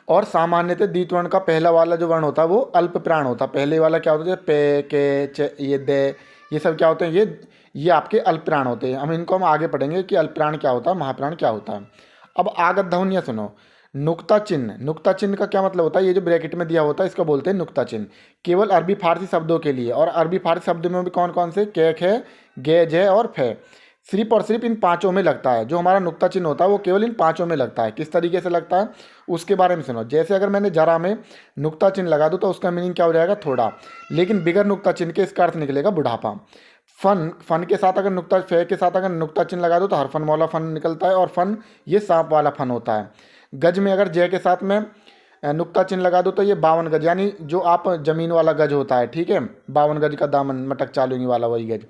और सामान्यतः द्वित वर्ण का पहला वाला जो वर्ण होता है वो अल्प प्राण होता है। पहले वाला क्या होता है, पे, के, च, ये दे, ये सब क्या होते हैं, ये आपके अल्प प्राण होते हैं। हम इनको आगे पढ़ेंगे कि अल्प प्राण क्या होता है, महाप्राण क्या होता है। अब आगत ध्वनियाँ सुनो। नुक्ता चिन्ह, नुक्ता चिन्ह का क्या मतलब होता है, ये जो ब्रैकेट में दिया होता है इसको बोलते हैं नुक्ता चिन्ह। केवल अरबी फारसी शब्दों के लिए। और अरबी फारसी शब्दों में भी कौन कौन से, के, खे, गे, जे और फे। सिर्फ और सिर्फ इन पांचों में लगता है। जो हमारा नुक्ता चिन्ह होता है वो केवल इन पांचों में लगता है। किस तरीके से लगता है उसके बारे में सुनो। जैसे अगर मैंने जरा में नुक्ता चिन्ह लगा दूँ तो उसका मीनिंग क्या हो जाएगा, थोड़ा। लेकिन बिगर नुक्ता चिन्ह के इसका अर्थ निकलेगा बुढ़ापा। फन के साथ अगर नुक्ता फे के साथ अगर नुक्ता चिन्ह लगा दो तो हरफन वाला फन निकलता है, और फन ये सांप वाला फन होता है। गज में अगर जय के साथ में नुक्ता चिन्ह लगा दो तो ये 52 गज, यानी जो आप जमीन वाला गज होता है, ठीक है, 52 गज का दामन मटक चालूंगी वाला वही गज।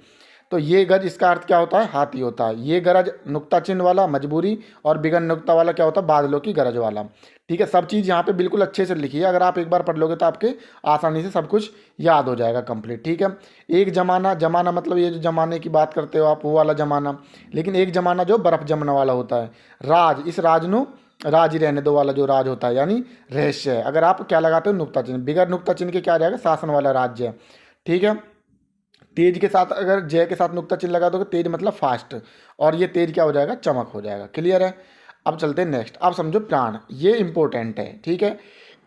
तो ये गज इसका अर्थ क्या होता है, हाथी होता है। ये गरज नुक्ता चिन्ह वाला मजबूरी, और बिगन नुक्ता वाला क्या होता है, बादलों की गरज वाला। ठीक है, सब चीज़ यहाँ पे बिल्कुल अच्छे से लिखी है। अगर आप एक बार पढ़ लोगे तो आपके आसानी से सब कुछ याद हो जाएगा कंप्लीट। ठीक है, एक जमाना, जमाना मतलब ये जो जमाने की बात करते हो आप वो वाला जमाना, लेकिन एक जमाना जो बर्फ जमने वाला होता है। राज, इस राजनु राज ही रहने दो वाला जो राज होता है, यानी रहस्य है। अगर आप क्या लगाते हो, नुक्ता चिन्ह, बिगर नुक्ता चिन्ह के क्या आ जाएगा, शासन वाला राज्य। ठीक है, तेज के साथ अगर जय के साथ नुक्ता चिन्ह लगा दोगे, तेज मतलब फास्ट, और ये तेज क्या हो जाएगा, चमक हो जाएगा। क्लियर है। अब चलते हैं नेक्स्ट। अब समझो प्राण, ये इंपॉर्टेंट है। ठीक है,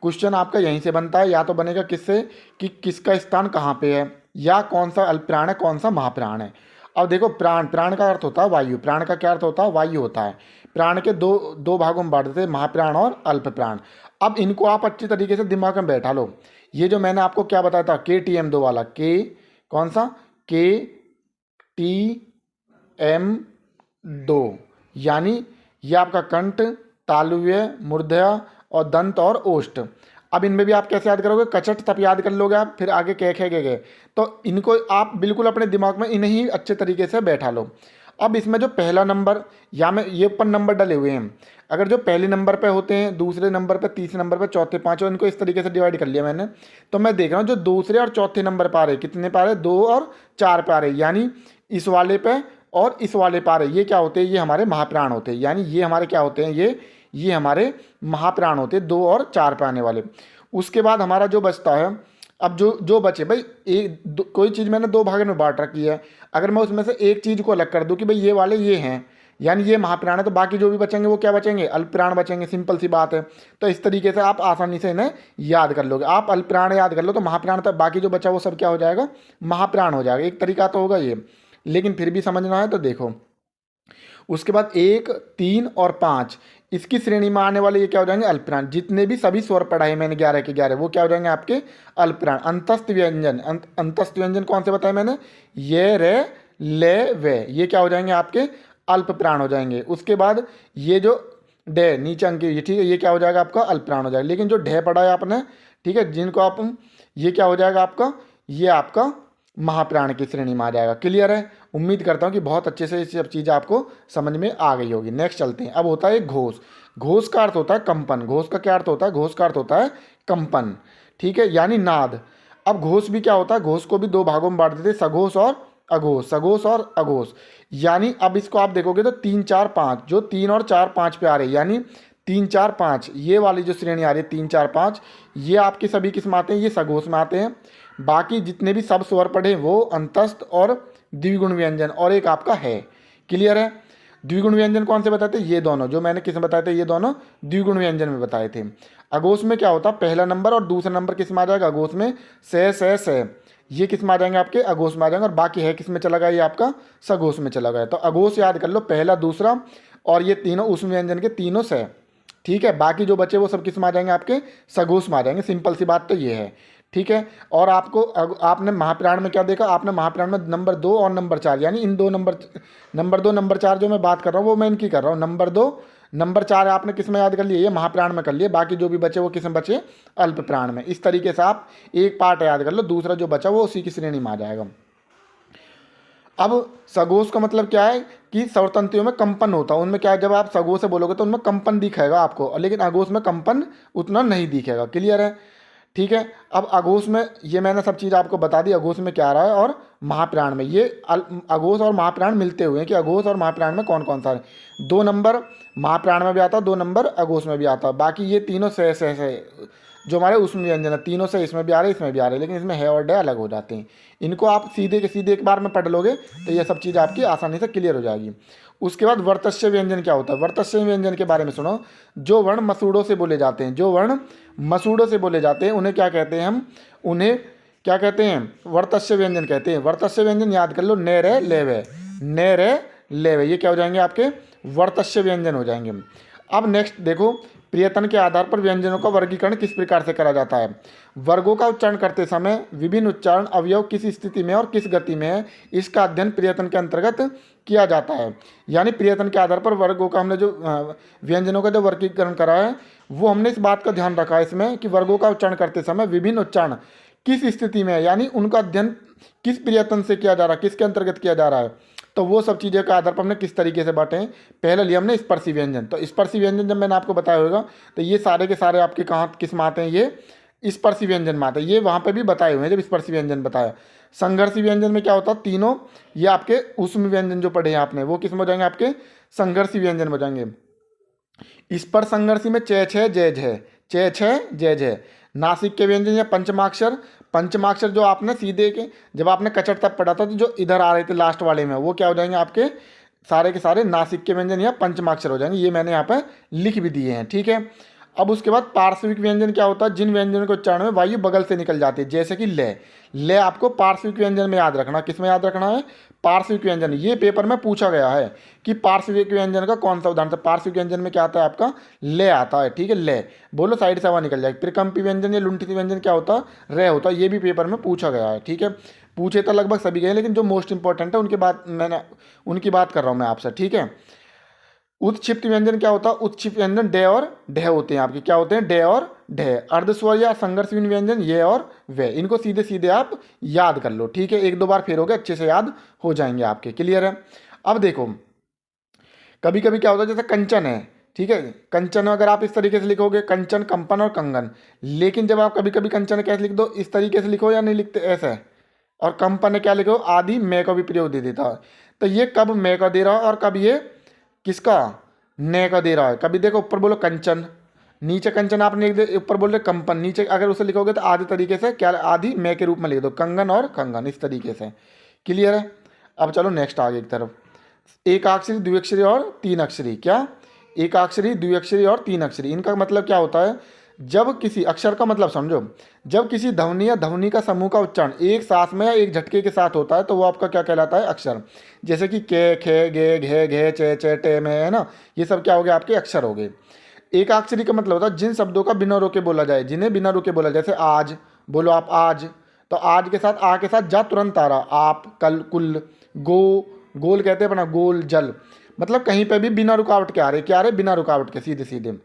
क्वेश्चन आपका यहीं से बनता है, या तो बनेगा किससे कि किसका स्थान कहाँ पे है, या कौन सा अल्प प्राण है, कौन सा महाप्राण है। अब देखो, प्राण, प्राण का अर्थ होता है वायु। प्राण का क्या अर्थ होता है, वायु होता है। प्राण के दो भागों में बांट देते हैं, महाप्राण और अल्प प्राण। अब इनको आप अच्छी तरीके से दिमाग में बैठा लो। ये जो मैंने आपको क्या बताया था, KTM2 वाला, के कौन सा, KTM2, यानी ये आपका कंठ, तालुव्य, मूर्धया और दंत और ओष्ठ। अब इनमें भी आप कैसे याद करोगे, कचट तब याद कर लोगे आप, फिर आगे कै खे गे। तो इनको आप बिल्कुल अपने दिमाग में इन्हें अच्छे तरीके से बैठा लो। अब इसमें जो पहला नंबर, या में ये ऊपर नंबर डले हुए हैं, अगर जो पहले नंबर पे होते हैं, दूसरे नंबर पे, तीसरे नंबर पे, चौथे, पाँचों, इनको इस तरीके से डिवाइड कर लिया मैंने। तो मैं देख रहा हूँ जो दूसरे और चौथे नंबर पे आ रहे, कितने पे आ रहे, 2 और 4 पे आ रहे, यानी इस वाले पे और इस वाले पे आ रहे। ये क्या होते हैं, ये हमारे महाप्राण होते हैं, यानी ये हमारे क्या होते हैं, ये हमारे महाप्राण होते हैं, 2 और 4 पे आने वाले। उसके बाद हमारा जो बचता है, अब जो बचे भाई, कोई चीज़ मैंने 2 भागों में बांट रखी है, अगर मैं उसमें से एक चीज़ को अलग कर दूं कि भाई ये वाले ये हैं, यानी ये महाप्राण है, तो बाकी जो भी बचेंगे वो क्या बचेंगे, अल्पप्राण बचेंगे। सिंपल सी बात है। तो इस तरीके से आप आसानी से इन्हें याद कर लोगे। आप अल्पप्राण याद कर लो तो महाप्राण तक बाकी जो बचा वो सब क्या हो जाएगा, महाप्राण हो जाएगा। एक तरीका तो होगा ये, लेकिन फिर भी समझना है तो देखो। उसके बाद 1, 3 और 5 इसकी श्रेणी में आने वाले ये क्या हो जाएंगे, अल्पप्राण। जितने भी सभी स्वर पढ़ाए मैंने 11 के 11, वो क्या हो जाएंगे आपके अल्पप्राण। अंतस्थ व्यंजन, अंतस्थ व्यंजन कौन से बताए मैंने, ये, रे, ले, वे, ये क्या हो जाएंगे आपके अल्पप्राण हो जाएंगे। उसके बाद ये जो डे नीचे अंक, ये ठीक है, ये क्या हो जाएगा आपका अल्पप्राण हो जाएगा। लेकिन जो ढे पढ़ा है आपने, ठीक है, जिनको आप, ये क्या हो जाएगा आपका, ये आपका महाप्राण की श्रेणी में आ जाएगा। क्लियर है। उम्मीद करता हूँ कि बहुत अच्छे से ये सब चीज़ आपको समझ में आ गई होगी। नेक्स्ट चलते हैं। अब होता है घोष। घोष का अर्थ होता है कंपन। घोष का क्या अर्थ होता है, घोष का अर्थ होता है कंपन। ठीक है, यानी नाद। अब घोष भी क्या होता है, घोष को भी 2 भागों में बांट देते हैं, सघोष और अघोष, सघोष और अघोष। यानी अब इसको आप देखोगे तो 3, 4, 5, जो 3 और 4, 5 पे आ रहे हैं, यानी 3, 4, 5, ये वाली जो श्रेणी आ रही है 3, 4, 5, ये आपके सभी किस में आते हैं, ये सघोष में आते हैं। बाकी जितने भी सब स्वर पढ़े वो अंतस्थ और द्विगुण व्यंजन, और एक आपका है। क्लियर है। द्विगुण व्यंजन कौन से बताते हैं, ये दोनों जो मैंने किस में बताए थे, ये दोनों द्विगुण व्यंजन में बताए थे। अघोष में क्या होता है, पहला नंबर और दूसरा नंबर किस में आ जाएगा, अघोष में से, ये किस में आ जाएंगे आपके अघोष में आ जाएंगे, और बाकी है किस में चला गया, ये आपका सघोष में चला गया। तो अघोष याद कर लो, पहला, दूसरा, और ये तीनों उस व्यंजन के तीनों से। ठीक है, बाकी जो बचे वो सब किस में आ जाएंगे, आपके सघोष में आ जाएंगे। सिंपल सी बात तो ये है। ठीक है, और आपने महाप्राण में क्या देखा, आपने महाप्राण में नंबर 2 और नंबर 4, यानी इन 2 नंबर 2 नंबर 4 जो मैं बात कर रहा हूँ वो मैं इनकी कर रहा हूँ। नंबर 2 नंबर 4 आपने किस में याद कर लिए, ये महाप्राण में कर लिए। बाकी जो भी बचे वो किस में बचे, अल्प प्राण में। इस तरीके से आप एक पार्ट याद कर लो, दूसरा जो बचा वो उसी की श्रेणी में आ जाएगा। अब सघोष का मतलब क्या है कि स्वरतंत्रियों में कंपन होता है। उनमें क्या है, जब आप सघोष से बोलोगे तो उनमें कंपन दिखेगा आपको, लेकिन अघोष में कंपन उतना नहीं दिखेगा। क्लियर है। ठीक है, अब अघोष में ये मैंने सब चीज़ आपको बता दी, अघोष में क्या आ रहा है, और महाप्राण में ये अघोष और महाप्राण मिलते हुए हैं कि अघोष और महाप्राण में कौन कौन सा है। 2 नंबर महाप्राण में भी आता है, 2 नंबर अघोष में भी आता है। बाकी ये तीनों से जो हमारे उसमें व्यंजन है, तीनों से इसमें भी आ रहे, इसमें भी आ रहे, लेकिन इसमें है और डे अलग हो जाते हैं। इनको आप सीधे के सीधे एक बार में पढ़ लोगे तो ये सब चीज़ आपकी आसानी से क्लियर हो जाएगी। उसके बाद वर्तस्य व्यंजन क्या होता है, वर्तस्य व्यंजन के बारे में सुनो। जो वर्ण मसूड़ों से बोले जाते हैं, जो वर्ण मसूड़ों से बोले जाते हैं, उन्हें क्या कहते हैं हम, उन्हें क्या कहते हैं, वर्तस्य व्यंजन कहते हैं। वर्तस्य व्यंजन याद कर लो, ने, रे, ले, वे, ने, रे, लेवे, ये क्या हो जाएंगे आपके वर्तस्य व्यंजन हो जाएंगे। अब नेक्स्ट देखो, प्रियतन के आधार पर व्यंजनों का वर्गीकरण किस प्रकार से करा जाता है। वर्गों का उच्चारण करते समय विभिन्न उच्चारण अवयव किस स्थिति में और किस गति में है, इसका अध्ययन प्रियतन के अंतर्गत किया जाता है। यानी प्रियतन के आधार पर वर्गों का हमने जो व्यंजनों का जो वर्गीकरण करा है, वो हमने इस बात का ध्यान रखा है इसमें कि वर्गों का उच्चारण करते समय विभिन्न उच्चारण किस स्थिति में है, यानी उनका अध्ययन किस प्रियतन से किया जा रहा है, किसके अंतर्गत किया जा रहा है। तो वो सब चीज़ें के आधार पर हमने किस तरीके से बांटे हैं। पहले लिया हमने स्पर्शी व्यंजन, तो स्पर्शी व्यंजन जब मैंने आपको बताया होगा, तो ये सारे के सारे आपके कहाँ किस में आते हैं, ये स्पर्शी व्यंजन में आते हैं। ये वहाँ पे भी बताए हुए हैं जब स्पर्शी व्यंजन बताया। संघर्षी व्यंजन में क्या होता है, तीनों ये आपके ऊष्म व्यंजन जो पढ़े हैं आपने, वो किस में हो जाएंगे, आपके संघर्षी व्यंजन हो जाएंगे। स्पर्श संघर्षी में चे छे जय झय, चे छे जय झय। नासिक के व्यंजन या पंचमाक्षर, पंचमाक्षर जो आपने सीधे के जब आपने कचट तब पढ़ा था, तो जो इधर आ रहे थे लास्ट वाले में, वो क्या हो जाएंगे आपके सारे के सारे नासिक के व्यंजन या पंचमाक्षर हो जाएंगे। ये मैंने यहाँ पर लिख भी दिए हैं, ठीक है। अब उसके बाद पार्श्विक व्यंजन क्या होता है, जिन व्यंजनों के उच्चारण में वायु बगल से निकल जाती है, जैसे कि ले। ले आपको पार्श्विक व्यंजन में याद रखना, किस में याद रखना है, पार्श्विक व्यंजन। ये पेपर में पूछा गया है कि पार्श्विक व्यंजन का कौन सा उदाहरण था। पार्श्विक व्यंजन में क्या आता है आपका, ले आता है, ठीक है। ले बोलो, साइड से हवा निकल जाएगी। त्रिकंपी व्यंजन या लुंठित व्यंजन क्या होता है, रे होता है। ये भी पेपर में पूछा गया है, ठीक है। पूछे तो लगभग सभी गए, लेकिन जो मोस्ट इंपॉर्टेंट है उनकी बात कर रहा हूँ मैं आपसे, ठीक है। उत्क्षिप्त व्यंजन क्या होता है, उत्क्षिप्त व्यंजन डे और ढे होते हैं आपके, क्या होते हैं, डे और ढे। अर्धस्वर या संघर्षहीन व्यंजन ये और वे, इनको सीधे सीधे आप याद कर लो, ठीक है। एक दो बार फिर हो गए, अच्छे से याद हो जाएंगे आपके, क्लियर है। अब देखो कभी कभी क्या होता है, जैसे कंचन है, ठीक है। कंचन अगर आप इस तरीके से लिखोगे, कंचन, कंपन और कंगन। लेकिन जब आप कभी कभी कंचन कैसे लिख दो, इस तरीके से लिखो या नहीं लिखते ऐसे। और कंपन क्या लिखो, आदि मैं का भी प्रयोग दे देता है। तो ये कब मैं का दे रहा है और कब ये किसका, ने का दे रहा है। कभी देखो ऊपर बोलो कंचन, नीचे कंचन आपने लिख दे, ऊपर बोल रहे कंपन, नीचे अगर उसे लिखोगे तो आधे तरीके से क्या, आदि मैं के रूप में लिख दो, कंगन और कंगन, इस तरीके से, क्लियर है। अब चलो नेक्स्ट आगे की तरफ। एकाक्षरी, द्विअक्षरी और तीन अक्षरी। क्या, एकाक्षरी, द्विअक्षरी और तीन अक्षरी, इनका मतलब क्या होता है, जब किसी अक्षर का मतलब समझो, जब किसी ध्वनि या ध्वनि का समूह का उच्चारण एक सांस में या एक झटके के साथ होता है, तो वो आपका क्या कहलाता है, अक्षर। जैसे कि के, खे, गे, घे, घे, चे, चे, टे, में, है ना, ये सब क्या हो गए आपके अक्षर हो गए। एकाक्षरी का मतलब होता है जिन शब्दों का बिना रोके बोला जाए, जिन्हें बिना रोके बोला, जैसे आज, बोलो आप आज, तो आज के साथ आ के साथ जा तुरंत आ रहा, आप, कल, कुल, गो, गोल कहते हैं अपना, गोल, जल, मतलब कहीं पे भी बिना रुकावट के आ रहे, क्या आ रहे, बिना रुकावट के, सीधे सीधे।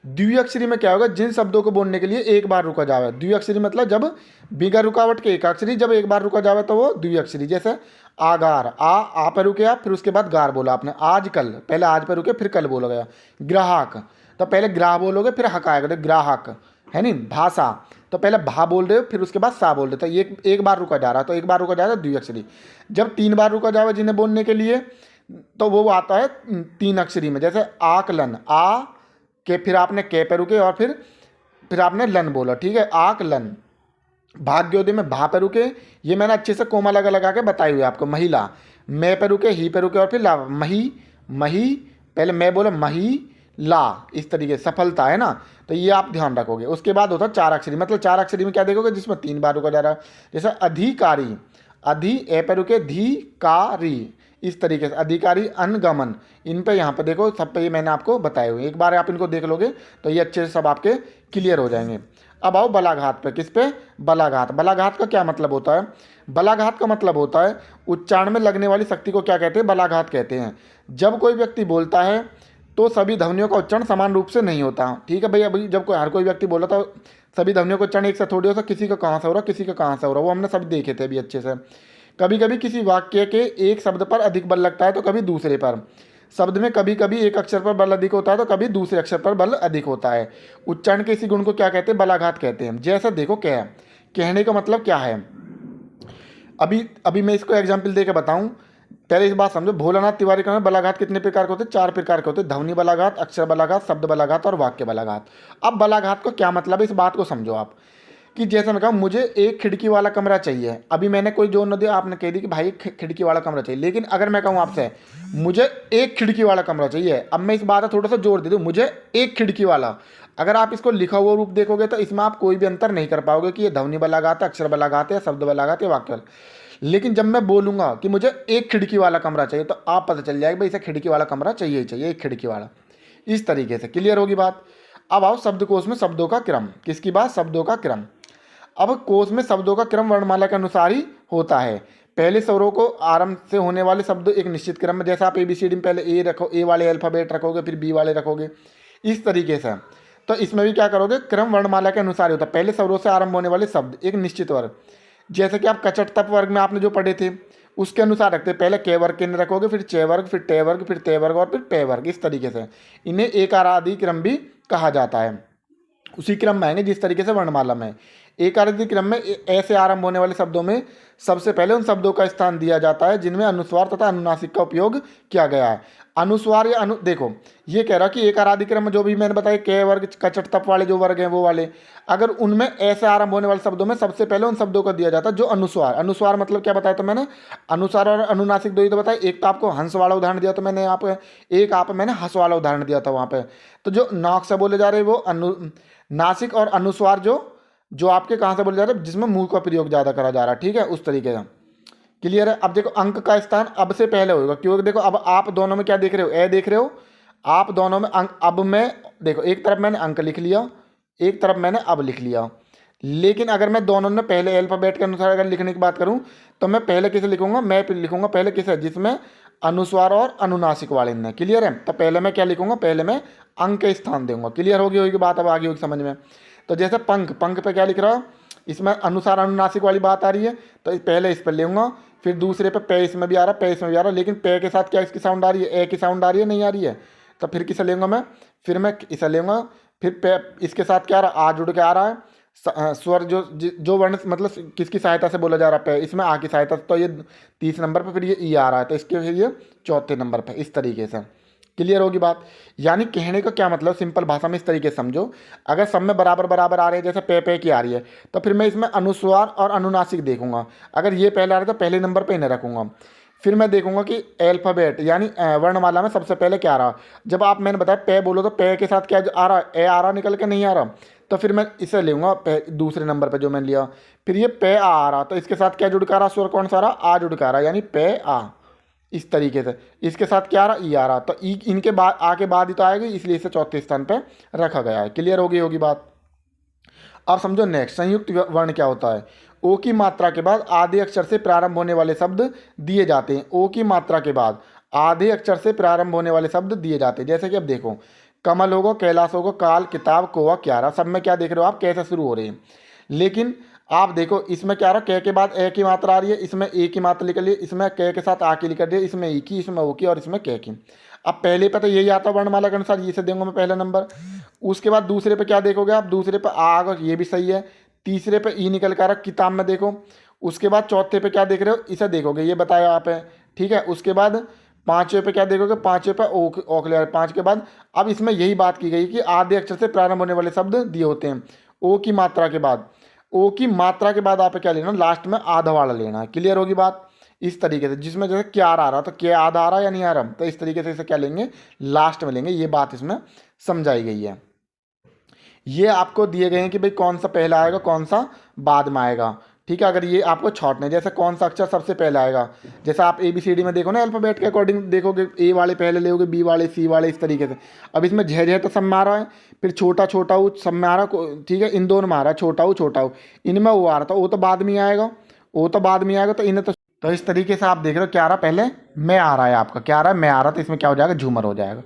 द्विअक्षरी में क्या होगा, जिन शब्दों को बोलने के लिए एक बार रुका जावे। द्विअक्षरी मतलब जब बिना रुकावट के, एकाक्षरी जब एक बार रुका जावे तो वो द्विअक्षरी। जैसे आगार, आ पे रुके आप, फिर उसके बाद गार बोला आपने। आज कल, पहले आज पे रुके फिर कल बोला गया। ग्राहक, तो पहले ग्राह बोलोगे फिर हक आएगा, तो ग्राहक है नहीं। भाषा, तो पहले भा बोल रहे हो फिर उसके बाद सा बोल रहे, तो ये एक बार रुका जा रहा है, तो एक बार रुका जा रहा है द्विअक्षरी। जब तीन बार रुका जावे जिन्हें बोलने के लिए, तो वो आता है तीन अक्षरी में। जैसे आकलन, आ के फिर आपने के पे रुके और फिर आपने लन बोला, ठीक है, आकलन। भाग्योदय में भा पे रुके, ये मैंने अच्छे से कोमा लगा के बताई हुई आपको। महिला, मैं पे रुके, ही पे रुके और फिर ला, मही, मही, पहले मैं बोला मही ला, इस तरीके से सफलता, है ना। तो ये आप ध्यान रखोगे। उसके बाद होता है चार अक्षरी, मतलब चार अक्षरी में क्या देखोगे, जिसमें तीन बार रुका जा रहा है। जैसे अधिकारी, अधि ए पे रुके, धी कारी, इस तरीके से अधिकारी, अनगमन, इन पे यहाँ पे देखो सब पे ये मैंने आपको बताए हुए। एक बार आप इनको देख लोगे तो ये अच्छे से सब आपके क्लियर हो जाएंगे। अब आओ बलाघात पे, किस पे, बलाघात। बलाघात का क्या मतलब होता है, बलाघात का मतलब होता है उच्चारण में लगने वाली शक्ति को क्या कहते हैं, बलाघात कहते हैं। जब कोई व्यक्ति बोलता है तो सभी ध्वनियों का उच्चारण समान रूप से नहीं होता, ठीक है भैया। अभी जब हर कोई व्यक्ति बोला था, सभी ध्वनियों का उच्चारण एक साथ थोड़ी होता, किसी का कहाँ से हो रहा, किसी का कहाँ से हो रहा, वो हमने सब देखे थे अभी अच्छे से। कभी कभी किसी वाक्य के एक शब्द पर अधिक बल लगता है तो कभी दूसरे पर। शब्द में कभी कभी एक अक्षर पर बल अधिक होता है तो कभी दूसरे अक्षर पर बल अधिक होता है। उच्चारण के इसी गुण को क्या कहते हैं, बलाघात कहते हैं। जैसे देखो क्या है, कहने का मतलब क्या है, अभी मैं इसको एग्जाम्पल दे के बताऊँ। पहले इस बात समझो, भोलानाथ तिवारी का बलाघात कितने प्रकार के होते हैं, चार प्रकार के होते हैं। ध्वनि बलाघात, अक्षर बलाघात, शब्द बलाघात और वाक्य बलाघात। अब बलाघात का क्या मतलब है, इस बात को समझो आप, कि जैसे मैं कहूँ मुझे एक खिड़की वाला कमरा चाहिए। अभी मैंने कोई जोर न दिया, आपने कह दी कि भाई खिड़की वाला कमरा चाहिए। लेकिन अगर मैं कहूँ आपसे मुझे एक खिड़की वाला कमरा चाहिए, अब मैं इस बात पर थोड़ा सा जोर दे दूँ, मुझे एक खिड़की वाला। अगर आप इसको लिखा हुआ रूप देखोगे तो इसमें आप कोई भी अंतर नहीं कर पाओगे कि ये ध्वनि बलाघात है, अक्षर बलाघात है, शब्द बलाघात है, वाक्य। लेकिन जब मैं बोलूँगा कि मुझे एक खिड़की वाला कमरा चाहिए तो आप पता चल जाएगा भाई इसे खिड़की वाला कमरा चाहिए ही चाहिए, एक खिड़की वाला। इस तरीके से क्लियर होगी बात। अब आओ शब्दकोश में शब्दों का क्रम। किसकी बात? शब्दों का क्रम। अब कोश में शब्दों का क्रम वर्णमाला के अनुसार ही होता है। पहले स्वरों को आरंभ से होने वाले शब्द एक निश्चित क्रम में, जैसे आप ABCD में पहले ए रखो, ए वाले अल्फ़ाबेट रखोगे, फिर बी वाले रखोगे, इस तरीके से। तो इसमें भी क्या करोगे? क्रम वर्णमाला के अनुसार ही होता है। पहले स्वरों से आरंभ होने वाले शब्द एक निश्चित वर्ग, जैसे कि आप कचट तप वर्ग में आपने जो पढ़े थे उसके अनुसार रखते हैं। पहले के वर्ग के रखोगे, फिर चे वर्ग, फिर टे वर्ग, फिर ते वर्ग और फिर पे वर्ग। इस तरीके से इन्हें एक आराधी क्रम भी कहा जाता है। उसी क्रम में आएंगे जिस तरीके से वर्णमाला में। एक आराधी क्रम में ऐसे आरंभ होने वाले शब्दों में सबसे पहले उन शब्दों का स्थान दिया जाता है जिनमें अनुस्वार तथा अनुनासिक का उपयोग किया गया है। अनुस्वार या देखो ये कह रहा कि एक आराधी क्रम में जो भी मैंने बताया के वर्ग, कचट तप वाले जो वर्ग हैं वो वाले, अगर उनमें ऐसे आरंभ होने वाले शब्दों में सबसे पहले उन शब्दों को दिया जाता है जो अनुस्वार। अनुस्वार मतलब क्या बताया तो मैंने? अनुस्वार और अनुनासिक दो ही तो बताया। एक तो आपको हंस वाला उदाहरण दिया तो मैंने यहाँ पे, एक आप मैंने हंस वाला उदाहरण दिया था वहाँ पे। तो जो नाक से बोले जा रहे वो नासिक, और अनुस्वार जो आपके कहाँ से बोले जा रहे हैं जिसमें मुंह का प्रयोग ज़्यादा करा जा रहा है। ठीक है, उस तरीके से क्लियर है। अब देखो अंक का स्थान अब से पहले होगा, क्योंकि देखो अब आप दोनों में क्या देख रहे हो? ए देख रहे हो आप दोनों में अंक। अब मैं देखो एक तरफ मैंने अंक लिख लिया, एक तरफ मैंने अब लिख लिया, लेकिन अगर मैं दोनों में पहले अल्फ़ाबेट के अनुसार अगर लिखने की बात करूं तो मैं पहले किसे लिखूंगा? मैं लिखूंगा पहले किसे? जिसमें अनुस्वार और अनुनासिक वाले में। क्लियर है? तो पहले मैं क्या लिखूंगा? पहले मैं अंक के स्थान दूंगा। क्लियर होगी बात? अब आगे होगी समझ में। तो जैसे पंख, पंख पे क्या लिख रहा हूँ? इसमें अनुसार अनुनासिक वाली बात आ रही है तो पहले इस पर लूँगा, फिर दूसरे पे पे इसमें भी आ रहा, पे इसमें भी आ रहा, लेकिन पे के साथ क्या इसकी साउंड आ रही है? ए की साउंड आ रही है, नहीं आ रही है? तो फिर किसे लेंगा मैं? फिर मैं इसे लूँगा, फिर पे इसके साथ क्या आ रहा? आ जुड़ के आ रहा है। स्वर जो वर्ण मतलब किसकी सहायता से बोला जा रहा है? पे, इसमें आ की सहायता से, तो ये 30 नंबर पर, फिर ये ई आ रहा है तो इसके फिर ये चौथे नंबर पर। इस तरीके से क्लियर होगी बात। यानी कहने का क्या मतलब, सिंपल भाषा में इस तरीके से समझो, अगर सब में बराबर बराबर आ रहे हैं, जैसे पे की आ रही है, तो फिर मैं इसमें अनुस्वार और अनुनासिक देखूंगा। अगर ये पहले आ रहा है तो पहले नंबर पे इन्हें रखूंगा। फिर मैं देखूंगा कि अल्फ़ाबेट यानी वर्णमाला में सबसे पहले क्या आ रहा। जब आप मैंने बताया पे बोलो तो पे के साथ क्या आ रहा? ए आ रहा, निकल के नहीं आ रहा, तो फिर मैं इसे लूँगा दूसरे नंबर पर जो मैंने लिया। फिर ये पे आ रहा तो इसके साथ क्या जुड़ के आ रहा? स्वर कौन सा आ रहा? आ जुड़ के आ रहा, यानी पे आ। इस तरीके से इसके साथ क्या आ रहा? ई आ रहा, तो ई इनके बाद आके बाद ही तो आएगी, इसलिए इसे चौथे स्थान पे रखा गया है। क्लियर होगी बात। अब समझो नेक्स्ट, संयुक्त वर्ण क्या होता है? ओ की मात्रा के बाद आधे अक्षर से प्रारंभ होने वाले शब्द दिए जाते हैं। ओ की मात्रा के बाद आधे अक्षर से प्रारंभ होने वाले शब्द दिए जाते हैं। जैसे कि अब देखो कमल होगा, कैलाश होगा, काल, किताब, कोवा, क्यारा, सब में क्या देख रहे हो आप? कैसे शुरू हो रहे हैं। लेकिन आप देखो इसमें क्या आ रहा? कै के बाद ए की मात्रा आ रही है, इसमें ए की मात्रा लिख रही है, इसमें कै के साथ आ की लिख रही है, इसमें ई की, इसमें ओ की और इसमें कै की। अब पहले पे तो यही आता है वर्णमाला के अनुसार, ये से देंगे मैं पहला नंबर। उसके बाद दूसरे पे क्या देखोगे आप? दूसरे पे आ आगा, ये भी सही है। तीसरे पे ई निकल कर किताब में देखो। उसके बाद चौथे पे क्या देख रहे हो? इसे देखोगे, ये बताया आप है। ठीक है, उसके बाद पाँचवें पे क्या देखोगे? पाँचवें पे ओखले। पाँच के बाद अब इसमें यही बात की गई कि आधे अक्षर से प्रारंभ होने वाले शब्द दिए होते हैं। ओ की मात्रा के बाद, ओ की मात्रा के बाद आप क्या लेना? लास्ट में आधा वाला लेना है। क्लियर होगी बात। इस तरीके से जिसमें जैसे क्या आ रहा तो क्या आधा आ रहा या नहीं आ रहा, तो इस तरीके से इसे क्या लेंगे? लास्ट में लेंगे। ये बात इसमें समझाई गई है। ये आपको दिए गए हैं कि भाई कौन सा पहला आएगा, कौन सा बाद में आएगा। ठीक है, अगर ये आपको छांटना है जैसे कौन सा अक्षर सबसे पहले आएगा, जैसे आप ABCD में देखो ना अल्फ़ाबेट के अकॉर्डिंग देखोगे, ए वाले पहले लोगे, बी वाले, सी वाले, इस तरीके से। अब इसमें झे तो सब में आ रहा है, फिर छोटा छोटा ऊ सब में आ रहा। ठीक है, इन दोनों में आ रहा है, छोटा ऊ इनमें वो आ रहा था, वो तो बाद में आएगा, वो तो बाद में आएगा, तो इन्हें तो इस तरीके से आप देख रहे हो क्या आ रहा? पहले मैं आ रहा है आपका, क्या आ रहा है? मैं आ रहा, तो इसमें क्या हो जाएगा? झूमर हो जाएगा।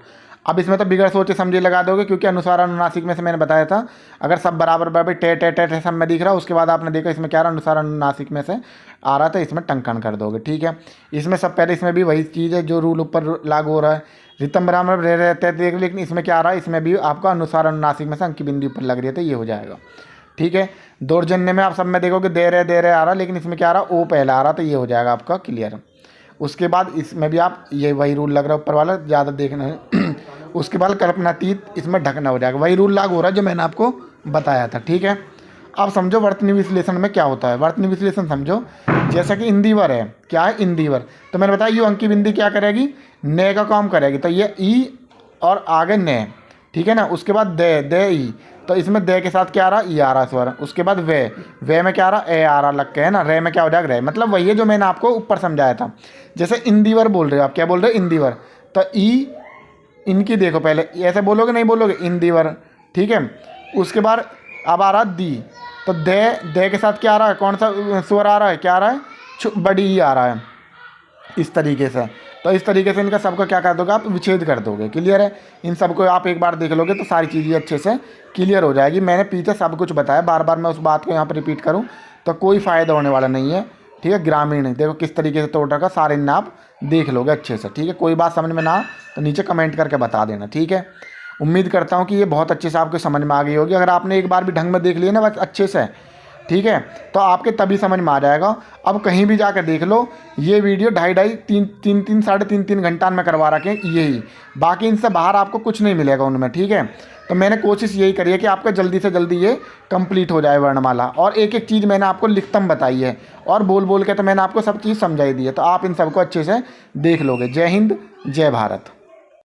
अब इसमें तो बिगड़ सोचे समझे लगा दोगे, क्योंकि अनुसार अनुनासिक में से मैंने बताया था अगर सब बराबर बराबर टे टे टे सब में दिख रहा है, उसके बाद आपने देखा इसमें क्या रहा? अनुसार अनुनासिक में से आ रहा था, इसमें टंकन कर दोगे। ठीक है, इसमें सब पहले इसमें भी वही चीज़ है जो रूल ऊपर लागू हो रहा है, रितम बराबर रह रहते देख, लेकिन इसमें क्या आ रहा है? इसमें भी आपका अनुसार अनुनासिक में से अंक की बिंदु ऊपर लग रही है, तो ये हो जाएगा। ठीक है, दौर्जन्य में आप सब में देखोगे दे रहे आ रहा, लेकिन इसमें क्या आ रहा? ओ पहला आ रहा, तो ये हो जाएगा आपका क्लियर। उसके बाद इसमें भी आप ये वही रूल लग रहा है ऊपर वाला, ज़्यादा देखना है। उसके बाद कल्पनातीत इसमें ढकना हो जाएगा, वही रूल लागू हो रहा है जो मैंने आपको बताया था। ठीक है, अब समझो वर्तनी विश्लेषण में क्या होता है। वर्तनी विश्लेषण समझो जैसा कि इंदीवर है, क्या है? इंदीवर। तो मैंने बताया ये अंक की बिंदी क्या करेगी? ने का काम करेगी, तो ये ई और आगे ने। ठीक है ना, उसके बाद दे ई, तो इसमें दे के साथ क्या आ रहा, ई आ रहा स्वर। उसके बाद वे में क्या आ रहा, ए आ रहा लग के, है ना। रे में क्या हो जाएगा, रे। मतलब वही है जो मैंने आपको ऊपर समझाया था। जैसे इंदिवर बोल रहे हो आप, क्या बोल रहे हो, इंदिवर। तो ई इनकी देखो, पहले ऐसे बोलोगे, नहीं बोलोगे, इंदिवर, ठीक है। उसके बाद अब आ रहा दी, तो दे के साथ क्या आ रहा है, कौन सा स्वर आ रहा है, क्या आ रहा है, बड़ी ई आ रहा है, इस तरीके से। तो इस तरीके से इनका सबको क्या कर दोगे आप, विच्छेद कर दोगे। क्लियर है। इन सबको आप एक बार देख लोगे तो सारी चीज़ें अच्छे से क्लियर हो जाएगी। मैंने पीछे सब कुछ बताया, बार बार मैं उस बात को यहाँ पर रिपीट करूँ तो कोई फ़ायदा होने वाला नहीं है, ठीक है। ग्रामीण देखो किस तरीके से तोड़ रखा, सारे इन आप देख लोगे अच्छे से, ठीक है। कोई बात समझ में ना तो नीचे कमेंट करके बता देना, ठीक है। उम्मीद करता हूँ कि ये बहुत अच्छे से आपको समझ में आ गई होगी। अगर आपने एक बार भी ढंग में देख लिया ना बस अच्छे से, ठीक है, तो आपके तभी समझ में आ जाएगा। अब कहीं भी जाकर देख लो, ये वीडियो 2.5 साढ़े तीन घंटा में करवा रखे हैं यही, बाकी इनसे बाहर आपको कुछ नहीं मिलेगा उनमें, ठीक है। तो मैंने कोशिश यही करी है कि आपका जल्दी से जल्दी ये कंप्लीट हो जाए वर्णमाला। और एक एक चीज़ मैंने आपको लिखतम बताई है, और बोल बोल के तो मैंने आपको सब चीज़ समझाई दी है। तो आप इन सबको अच्छे से देख लोगे। जय हिंद, जय भारत।